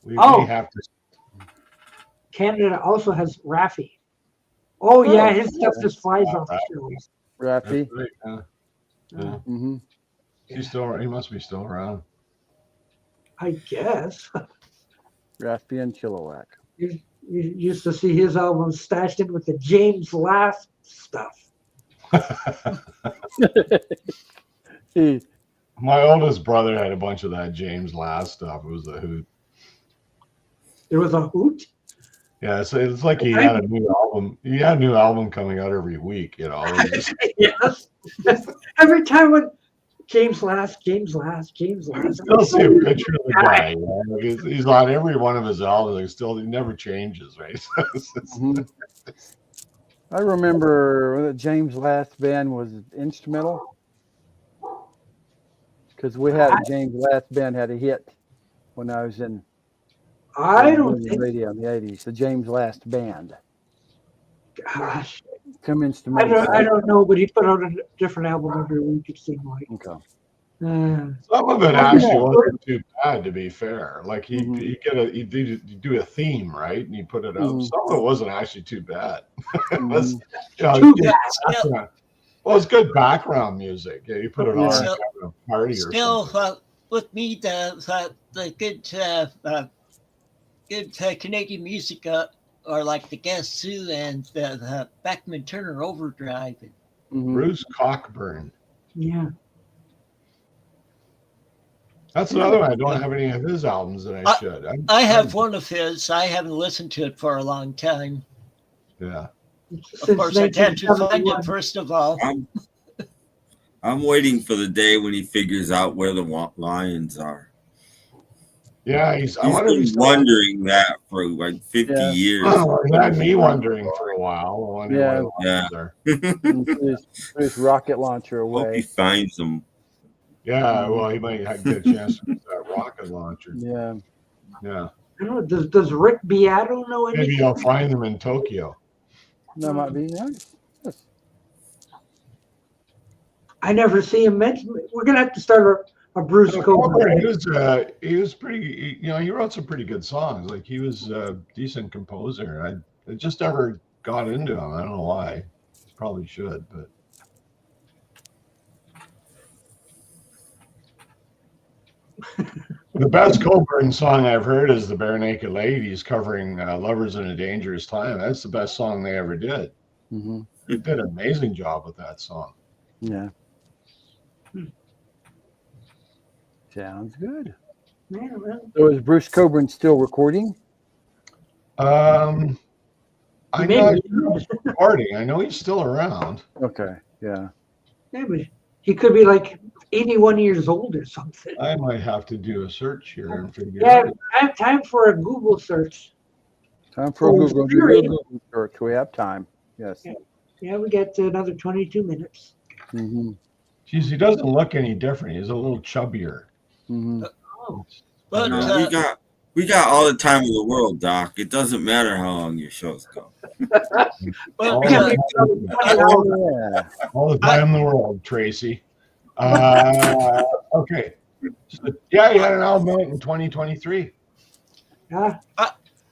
we Oh. have to. Canada also has Raffy. Oh yeah, his stuff just flies off the shelves. Raffy. Right, yeah. He must be still around. I guess. Raffy and Chilliwack. You used to see his albums stashed in with the James Last stuff. My oldest brother had a bunch of that James Last stuff. It was a hoot. There was a hoot? Yeah, so it's like he had a new album. He had a new album coming out every week, you know. Yes. Every time when James Last. I still see a picture of the guy. You know? Like he's on every one of his albums. He never changes, right? I remember the James Last band was instrumental because we had James Last band had a hit when I was in. I don't think radio in the 80s. The James Last band. Gosh, Come instrumental. I don't know, but he put out a different album every week. It seemed like. Okay. Some of it actually wasn't too bad, to be fair. Like he'd do a theme, right, and he put it up. Some of it wasn't actually too bad. Well, it's good background music. Yeah, you put it on at a party or something. With me, the good Canadian music are like the Guess Who and the Beckman Turner Overdrive. Bruce Cockburn. Yeah. That's another one. I don't have any of his albums that I should. I have one of his. I haven't listened to it for a long time. Yeah. Of course, I'd have to find it first of all. I'm waiting for the day when he figures out where the Lions are. Yeah, he's been wondering that for like 50 years. Oh, he had me wondering for a while. His rocket launcher away. Hope he finds them. Yeah, well, he might get a chance to use that rocket launcher. Yeah. Yeah. I don't know. Does Rick Beato know anything? Maybe I'll find them in Tokyo. That might be nice. Yes. I never see him mention. We're gonna have to start a Bruce Cockburn. He was pretty. You know, he wrote some pretty good songs. Like he was a decent composer. I just never got into him. I don't know why. Probably should, but. The best Cockburn song I've heard is the Bare Naked Ladies covering Lovers in a Dangerous Time. That's the best song they ever did. They did an amazing job with that song. Yeah. Sounds good. Yeah, well. So is Bruce Cockburn still recording? I know he's recording. I know he's still around. Okay. Yeah. Yeah, but he could be like 81 years old or something. I might have to do a search here and figure Yeah, out. I have time for a Google search. Time for a Google search. We have time. Yes. Yeah, we got another 22 minutes. Geez, he doesn't look any different. He's a little chubbier. Oh. But we got all the time in the world, Doc. It doesn't matter how long your shows go. All the time in the world, Tracy. Okay. So, yeah, he had an album out in 2023. Yeah.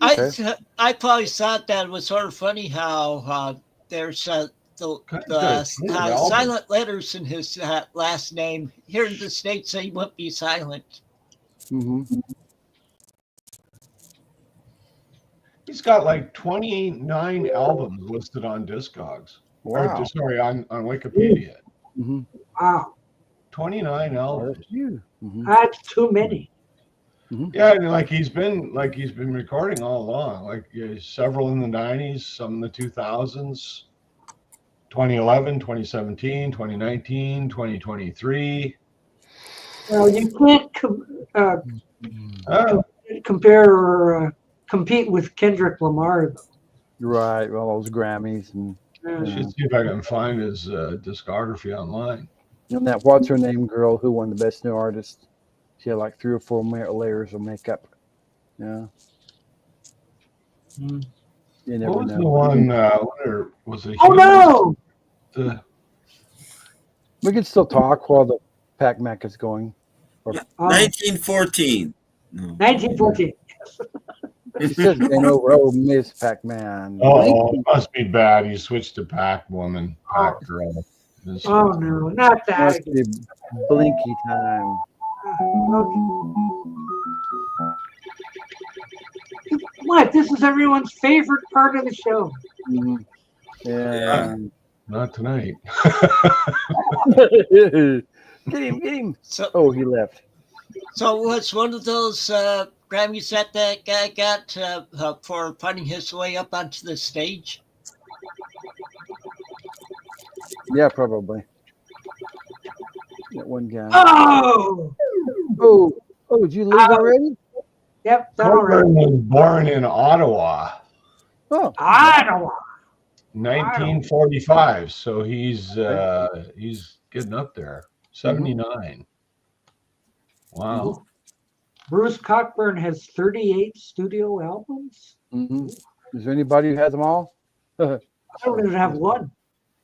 I probably thought that it was sort of funny how there's silent letters in his last name. Here in the States, they won't be silent. He's got like 29 albums listed on Discogs. Wow. Or, sorry, on Wikipedia. Wow. 29 albums. That's too many. Yeah, and like he's been recording all along. Like several in the 90s, some in the 2000s, 2011, 2017, 2019, 2023. Well, you can't compare or compete with Kendrick Lamar, though. Right. All those Grammys and. I should see if I can find his discography online. And that what's her name girl who won the Best New Artist. She had like 3 or 4 layers of makeup. Yeah. Mm. You never What was know. the one? Was it? Oh no! We can still talk while the Pac-Mac is going. Or, 1914. No. 1914. She says game over. Oh, Miss Pac-Man. Oh, it must be bad. He switched to Pac Woman, Pac Girl. Oh no, not that. Must be Blinky time. What? This is everyone's favorite part of the show. Mm-hmm. Yeah. Not tonight. Get him. So, he left. So was one of those Grammys that guy got for finding his way up onto the stage? Yeah, probably. That one guy. Oh! Did you leave already? Yep, that Coburn already. was born in Ottawa. Oh, Ottawa. 1945. So he's getting up there. 79. Wow. Bruce Cockburn has 38 studio albums. Mm-hmm. Is there anybody who has them all? I don't even have one.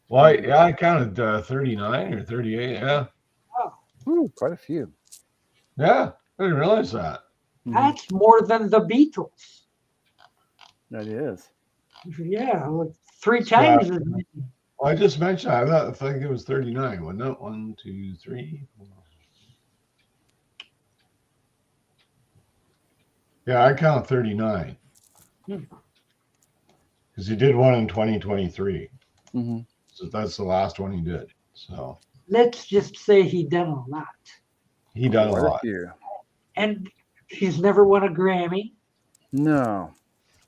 Well, I counted 39 or 38. Yeah. Ooh, quite a few. Yeah. I didn't realize that. That's more than the Beatles. That is. Yeah, like 3 times. As many. Well, I just mentioned, I think it was 39. Wasn't it? 1, 2, 3, 4. Yeah, I count 39. Because he did one in 2023. Mm-hmm. So that's the last one he did. So Let's just say he done a lot. he done a Quite lot. few. And he's never won a Grammy, No.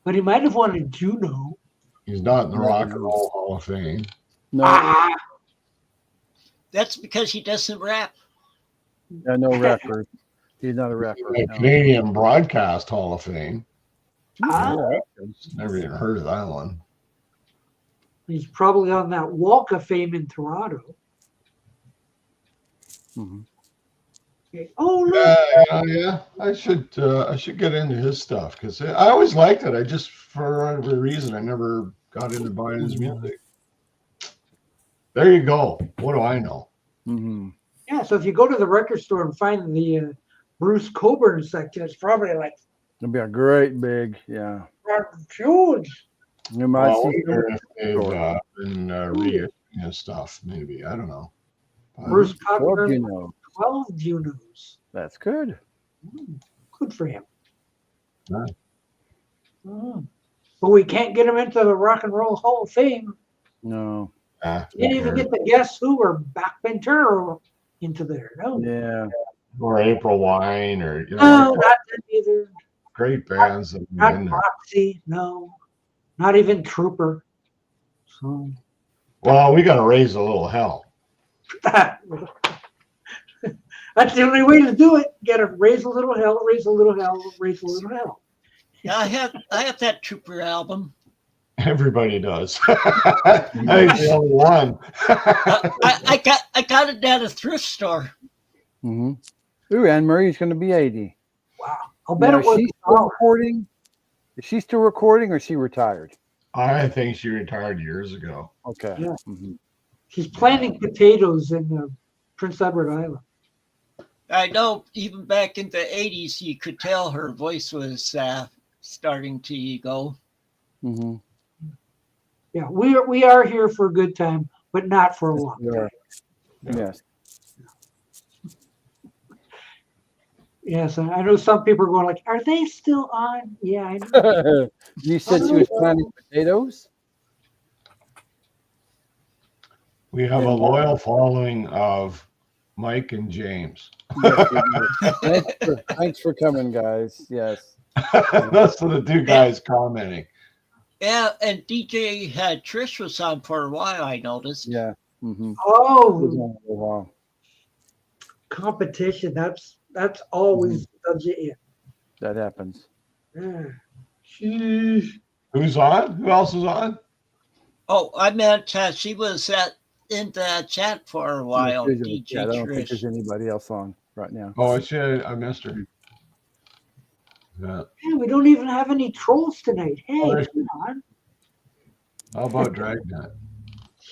but he might have won a Juno. He's not in the Rock and Roll Hall of Fame. No. That's because he doesn't rap. No rapper. He's not a rapper. The No. Canadian Broadcast Hall of Fame. Yeah. Never even heard of that one. He's probably on that Walk of Fame in Toronto. Mm-hmm. Okay. Oh, look. Yeah. I should get into his stuff because I always liked it. I just, for whatever reason, I never got into buying his music. There you go. What do I know? Mm-hmm. Yeah, so if you go to the record store and find the Bruce Coburn section, it's probably like It'll be a great big, yeah. huge. You might I see wonder if they've been reissuing his stuff. Maybe, I don't know. Bruce 12 Coburn, Juno. 12 Junos. That's good. Good for him. Nice. But we can't get him into the Rock and Roll Hall of Fame. No. Didn't even get the Guess Who or Backbencher Turner into there. No. Yeah. Or April Wine, or No, not that either. great bands that have been Not in there. Roxy. No. Not even Trooper. So. Well, we got to raise a little hell. That's the only way to do it. Get to raise a little hell, raise a little hell, raise a little hell. Yeah, I have that Trooper album. Everybody does. I think the only one. I got it at a thrift store. Mm-hmm. Ooh, Anne Marie's going to be 80. Wow. I'll bet Now, it was. is she still recording? Is she still recording or is she retired? I think she retired years ago. Okay. Yeah. Mm-hmm. She's planting potatoes in Prince Edward Island. I know even back in the 80s, you could tell her voice was starting to go. Mm-hmm. Yeah, we are here for a good time, but not for a long time. Yes. Yes, I know some people are going like, are they still on? Yeah, I know. You said she was planting potatoes? We have a loyal following of Mike and James. Thanks for coming, guys. Yes. Those are the two guys commenting. Yeah, and DJ Trish was on for a while, I noticed. Yeah. Mm-hmm. Oh, Wow. competition. That's always does you in. That happens. Yeah. Sheesh. Who's on? Who else is on? Oh, I meant she was in the chat for a while, DJ I don't think Trish. there's anybody else on. right now. Oh, I missed her. Yeah. Hey, we don't even have any trolls tonight. Hey, Oh, there's- come on. How about Dragnet?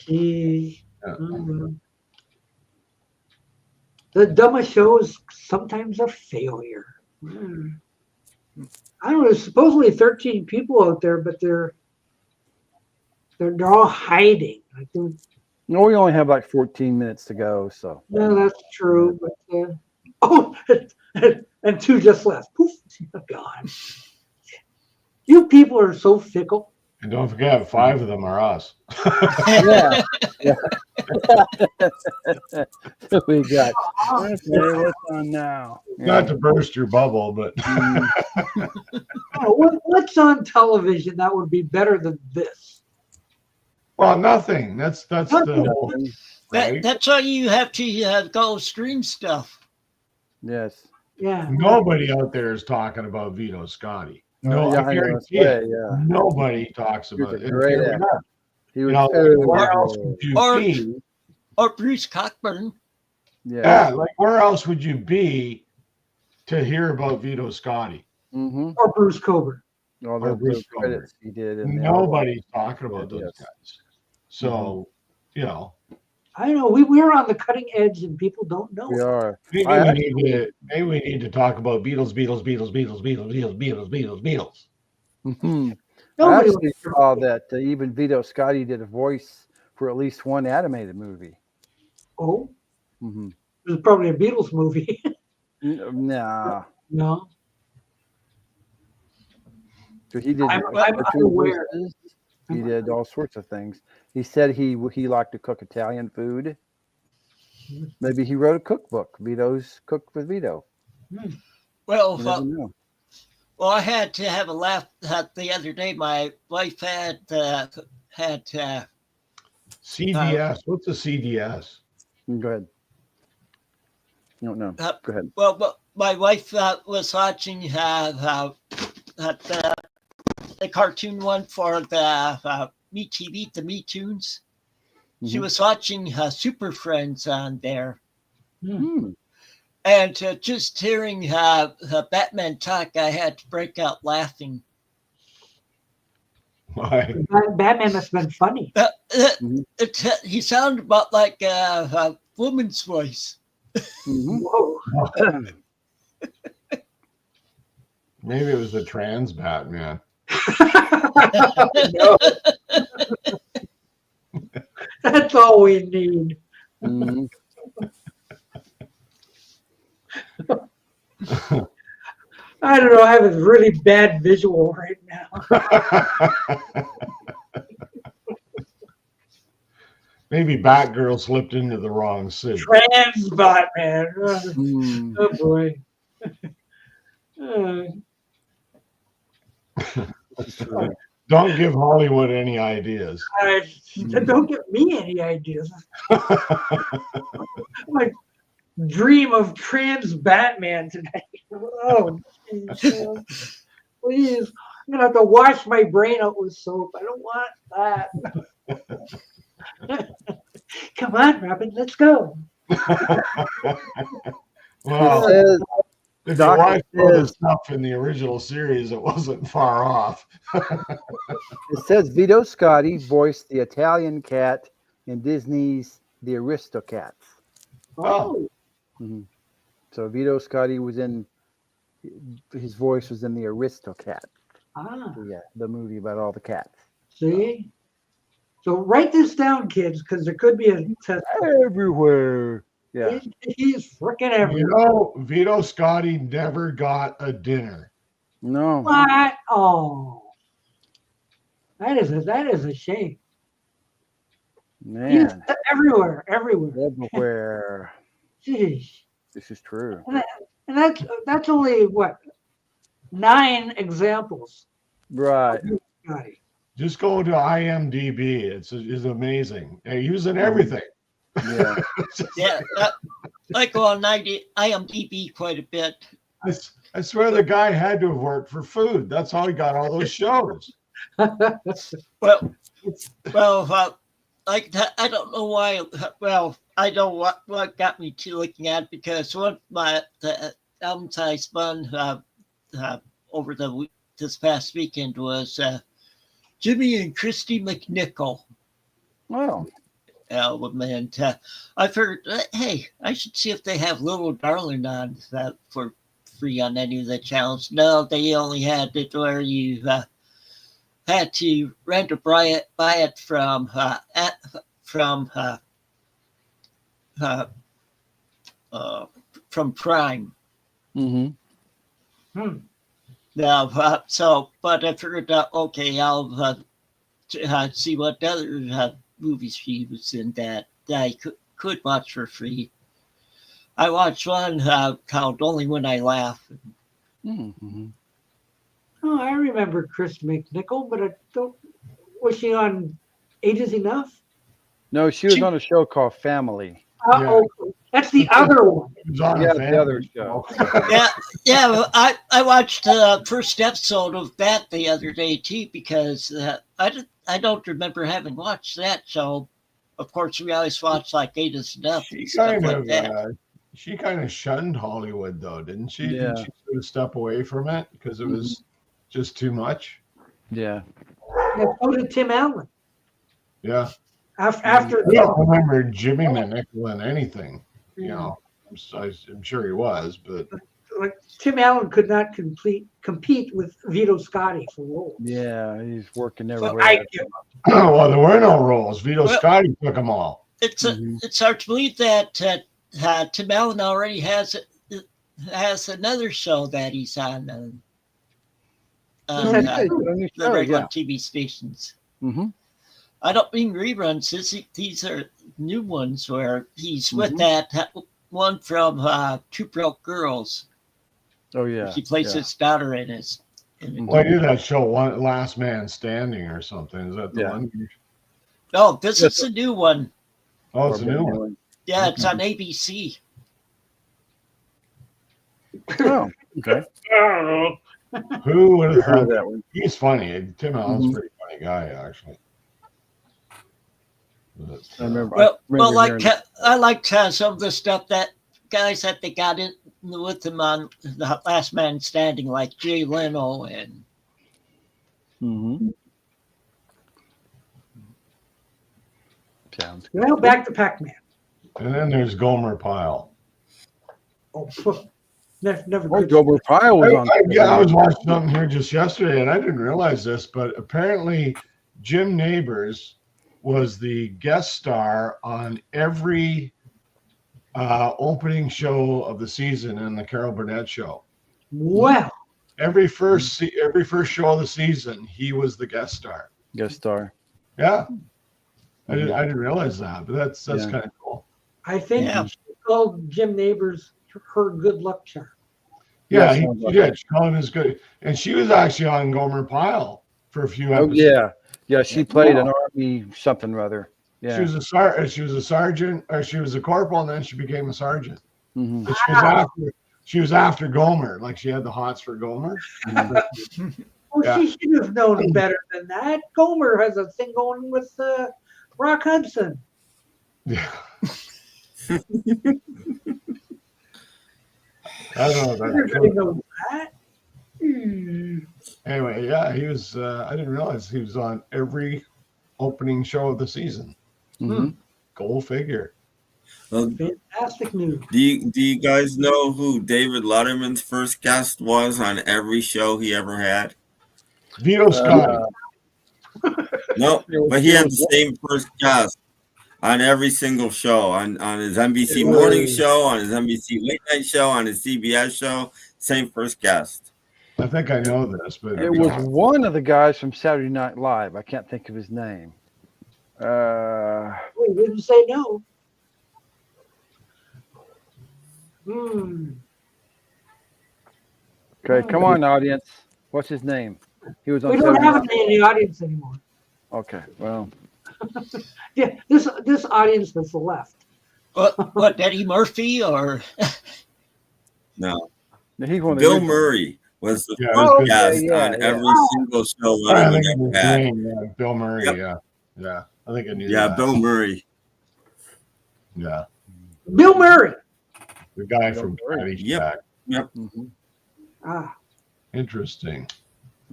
Jeez. Yeah. The dumbest show is sometimes a failure. I don't know. There's supposedly 13 people out there, but they're all hiding. Like No, we only have like 14 minutes to go, so. yeah, that's true. But and 2 just left. Poof, gone. You people are so fickle. And don't forget, 5 of them are us. Yeah. We got. Okay, what's on now? Not to burst your bubble, but What's on television that would be better than this? well, nothing. That's the whole, right? That's why you have to go stream stuff. Yes. Yeah. Nobody out there is talking about Vito Scotti. No, yeah, I guarantee it. yeah. Nobody talks about it. Great Fair actor. enough. He You was know, where else would you Or- be? Or Bruce Cockburn. Yeah, like where else would you be to hear about Vito Scotti? Mm-hmm. Or Bruce Coburn. All Or the Bruce credits he did. In the Nobody's talking about those Yes. guys. So, you know, I know we're on the cutting edge and people don't know. We are. maybe we need to talk about Beatles. Mm-hmm. I Nobody actually saw that even Vito Scotti did a voice for at least one animated movie. Oh, Mm-hmm. it was probably a Beatles movie. Nah. No. So he did I'm cartoon aware. voices. He did all sorts of things. He said he liked to cook Italian food. Maybe he wrote a cookbook. Vito's Cook with Vito. Well, You never know. well, I had to have a laugh the other day. My wife had CDS. What's a CDS? Go ahead. No, go ahead. well, but my wife was watching the cartoon one for the Me TV, the Me Tunes. She Mhm. was watching Super Friends on there. Hmm. And just hearing Batman talk, I had to break out laughing. Why? Batman must have been funny. He sounded about like a woman's voice. Mhm. Whoa. Maybe it was the trans Batman. No. That's all we need. Mhm. I don't know. I have a really bad visual right now. Maybe Batgirl slipped into the wrong city. Trans Batman. Mm. Oh boy. Don't give Hollywood any ideas. Don't give me any ideas. My dream of trans Batman tonight. Oh, geez. Please. I'm going to have to wash my brain out with soap. I don't want that. Come on, Robin. Let's go. Well, It if you Doc watch all the says- stuff in the original series, it wasn't far off. says Vito Scotti voiced the Italian cat in Disney's The Aristocats. Oh, Mhm. So Vito Scotti was in. His voice was in The Aristocats. The movie about all the cats. See? So write this down, kids, because there could be a test. Everywhere. Yeah. He's freaking everywhere. you know, Vito Scotti never got a dinner. No. What? Oh. That is a shame. He's Man. everywhere. Everywhere. Jeez. This is true. And that's only what 9 examples. Right. Scotty. Just go to IMDb. It's amazing. He was in everything. Yeah. Yeah, I go on IMDb quite a bit. I swear the guy had to have worked for food. That's how he got all those shows. Well, I don't know why. Well, I know what got me to looking at it, because one of the albums I spun over this past weekend was Jimmy and Christy McNichol Wow. album, and I figured, hey, I should see if they have Little Darling on that for free on any of the channels. No, they only had it where you had to rent or buy it from Prime. Mm-hmm. Now, but I figured out, okay, I'll see what other movies she was in that I could watch for free. I watched one called Only When I Laugh. Mm-hmm. Oh, I remember Chris McNichol, but I don't. Was she on Ages Enough? No, she was on a show called Family. Oh, that's the other one. Yeah, the other show. yeah. I watched the first episode of that the other day too, because I don't remember having watched that show. Of course, we always watch like Ages Enough and stuff like that. She kind of shunned Hollywood, though, didn't she? Yeah. Didn't she sort of step away from it because it was just too much? Yeah. Yeah, so did Tim Allen. Yeah. After I don't remember Jimmy McNichol in anything. You know, I'm sure he was, but like Tim Allen could not compete with Vito Scotti for roles. Yeah, he's working everywhere. Well, there were no roles. Vito Scotti took them all. It's hard to believe that Tim Allen already has another show that he's on the regular TV stations. Mm-hmm. I don't mean reruns. These are new ones where he's with that one from Two Broke Girls. Oh yeah, he plays his daughter in his. Well, I did that show, Last Man Standing or something. Is that the one? No, this is a new one. Oh, it's a new one. Yeah, it's on ABC. Oh, okay. Who would have heard that one? He's funny. Tim Allen's a pretty funny guy, actually. I remember. I liked some of the stuff that guys that they got in with him on the Last Man Standing, like Jay Leno and. Mm-hmm. Sounds good. Well, back to Pac-Man. And then there's Gomer Pyle. Oh, never. Gomer Pyle was on. I was watching something here just yesterday, and I didn't realize this, but apparently Jim Nabors was the guest star on every opening show of the season in the Carol Burnett show. Wow. Every first show of the season, he was the guest star. Guest star. Yeah. I didn't realize that, but that's kind of cool. I think she called Jim Nabors her good luck charm. Yeah, he did. She called him his good, and she was actually on Gomer Pyle for a few episodes. Oh yeah, she played an army something or other. Yeah, she was a sergeant, or she was a corporal, and then she became a sergeant. Mm-hmm. But she was after Gomer, like she had the hots for Gomer. Well, she should have known better than that. Gomer has a thing going with Rock Hudson. Yeah. I don't know. Everybody knows that. Anyway, yeah, he was. I didn't realize he was on every opening show of the season. Mm-hmm. Go figure. Fantastic news. Do you guys know who David Letterman's first guest was on every show he ever had? Vito Scotti. No, but he had the same first guest on every single show, on his NBC morning show, on his NBC late night show, on his CBS show, same first guest. I think I know this, but it was one of the guys from Saturday Night Live. I can't think of his name. We didn't say no. Okay, come on, audience. What's his name? He was on. We don't have any in the audience anymore. Okay, well. Yeah, this audience that's left. What, Eddie Murphy or? No. Bill Murray was the first guest on every single show Letterman ever had. Bill Murray, yeah. I think I knew that. Yeah, Bill Murray. Yeah. Bill Murray. The guy from Caddyshack. Yep. Ah. Interesting.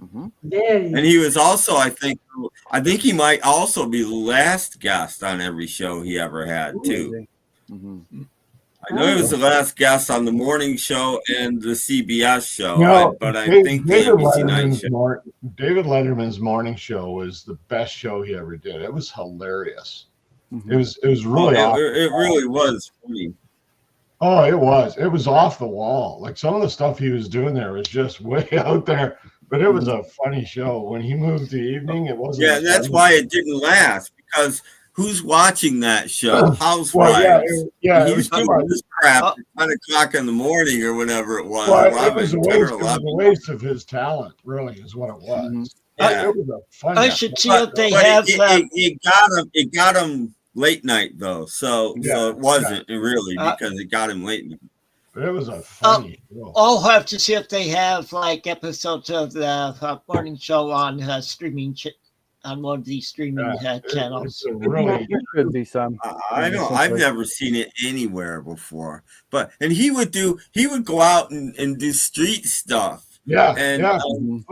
And he was also, I think he might also be the last guest on every show he ever had too. I know he was the last guest on the morning show and the CBS show, but I think the NBC night show. David Letterman's morning show was the best show he ever did. It was hilarious. It was really it really was funny. Oh, it was. It was off the wall. Like some of the stuff he was doing there was just way out there. But it was a funny show. When he moved to evening, it wasn't. Yeah, that's why it didn't last, because who's watching that show? Housewives. He's doing this crap at 10 o'clock in the morning or whatever it was. Well, it was a waste of his talent, really, is what it was. Yeah. It was a funny. I should see if they have. It got him late night though, so it wasn't really because it got him late night. It was a funny show. I'll have to see if they have like episodes of the morning show on streaming on one of these streaming channels. There could be some. I know. I've never seen it anywhere before. And he would go out and do street stuff. Yeah. And I don't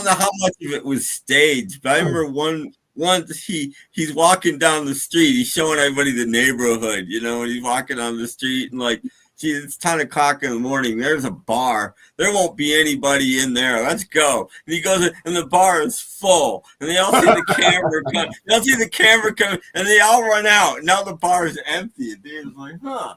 know how much of it was staged, but I remember once he's walking down the street, he's showing everybody the neighborhood, and he's walking down the street and like, gee, it's 10 o'clock in the morning. There's a bar. There won't be anybody in there. Let's go. And he goes, and the bar is full. And they all see the camera come. They'll see the camera come, and they all run out. And now the bar is empty. And Dave's like, huh.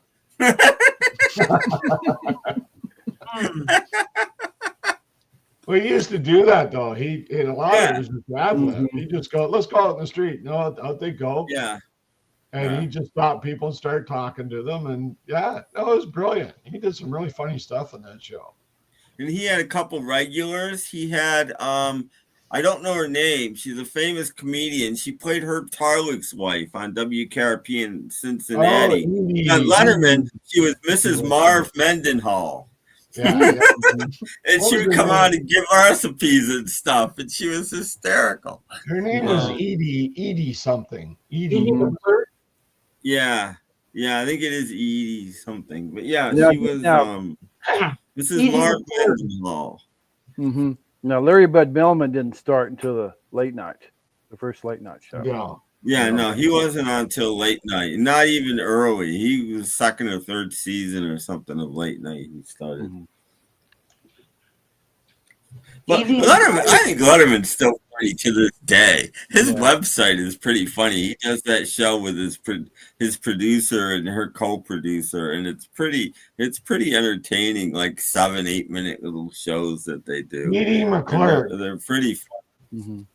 Well, he used to do that though. He a lot of it was just ad-lib. He just go, let's go out in the street. No, out they go. Yeah. And he just stopped people and started talking to them. And it was brilliant. He did some really funny stuff in that show. And he had a couple regulars. He had, I don't know her name. She's a famous comedian. She played Herb Tarluck's wife on WKRP in Cincinnati. On Letterman, she was Mrs. Marv Mendenhall. Yeah. And she would come on and give recipes and stuff. And she was hysterical. Her name was Edie something. Edie. Yeah, I think it is Edie something, but she was Mrs. Mark Mendenhall. Now Larry Bud Millman didn't start until the first late night show. No, he wasn't on until late night, not even early. He was second or third season or something of late night. He started. But Letterman, I think Letterman's still funny to this day. His website is pretty funny. He does that show with his producer and her co-producer, and it's pretty entertaining. Like 7-8 minute little shows that they do. Edie McClure. They're pretty fun.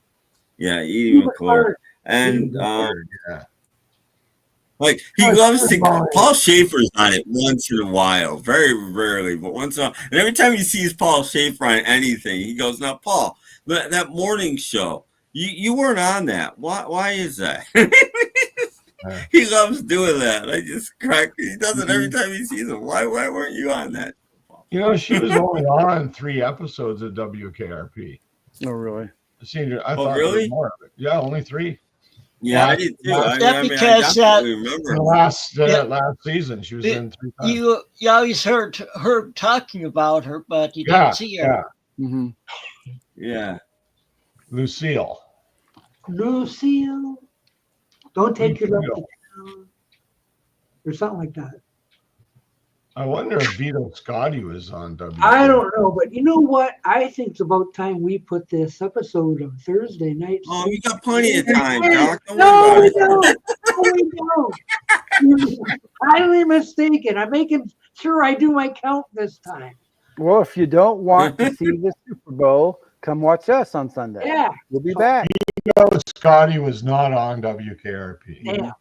Yeah, Edie McClure. And like he loves to. Paul Schaefer's on it once in a while, very rarely, but once in a while. And every time he sees Paul Schaefer on anything, he goes, "Now, Paul, that morning show, you weren't on that. Why is that?" He loves doing that. I just crack. He does it every time he sees him. Why weren't you on that? She was only on 3 episodes of WKRP. Oh, really? I thought really? There was more of it. Yeah, only 3. Yeah, I did too. I remember the last season she was in 3 times. You always heard her talking about her, but you didn't see her. Yeah. Lucille. Don't take your love to town. Or something like that. I wonder if Vito Scotti was on WKRP. I don't know, but you know what? I think it's about time we put this episode on Thursday night. Oh, you got plenty of time, Doc. No, we don't. Highly mistaken. I'm making sure I do my count this time. Well, if you don't want to see the Super Bowl, come watch us on Sunday. Yeah. We'll be back. Vito Scotti was not on WKRP.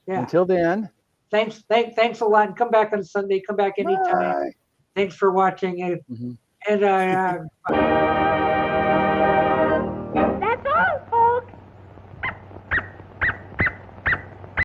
Yeah. Until then. Thanks a lot. And come back on Sunday. Come back anytime. Bye. Thanks for watching. And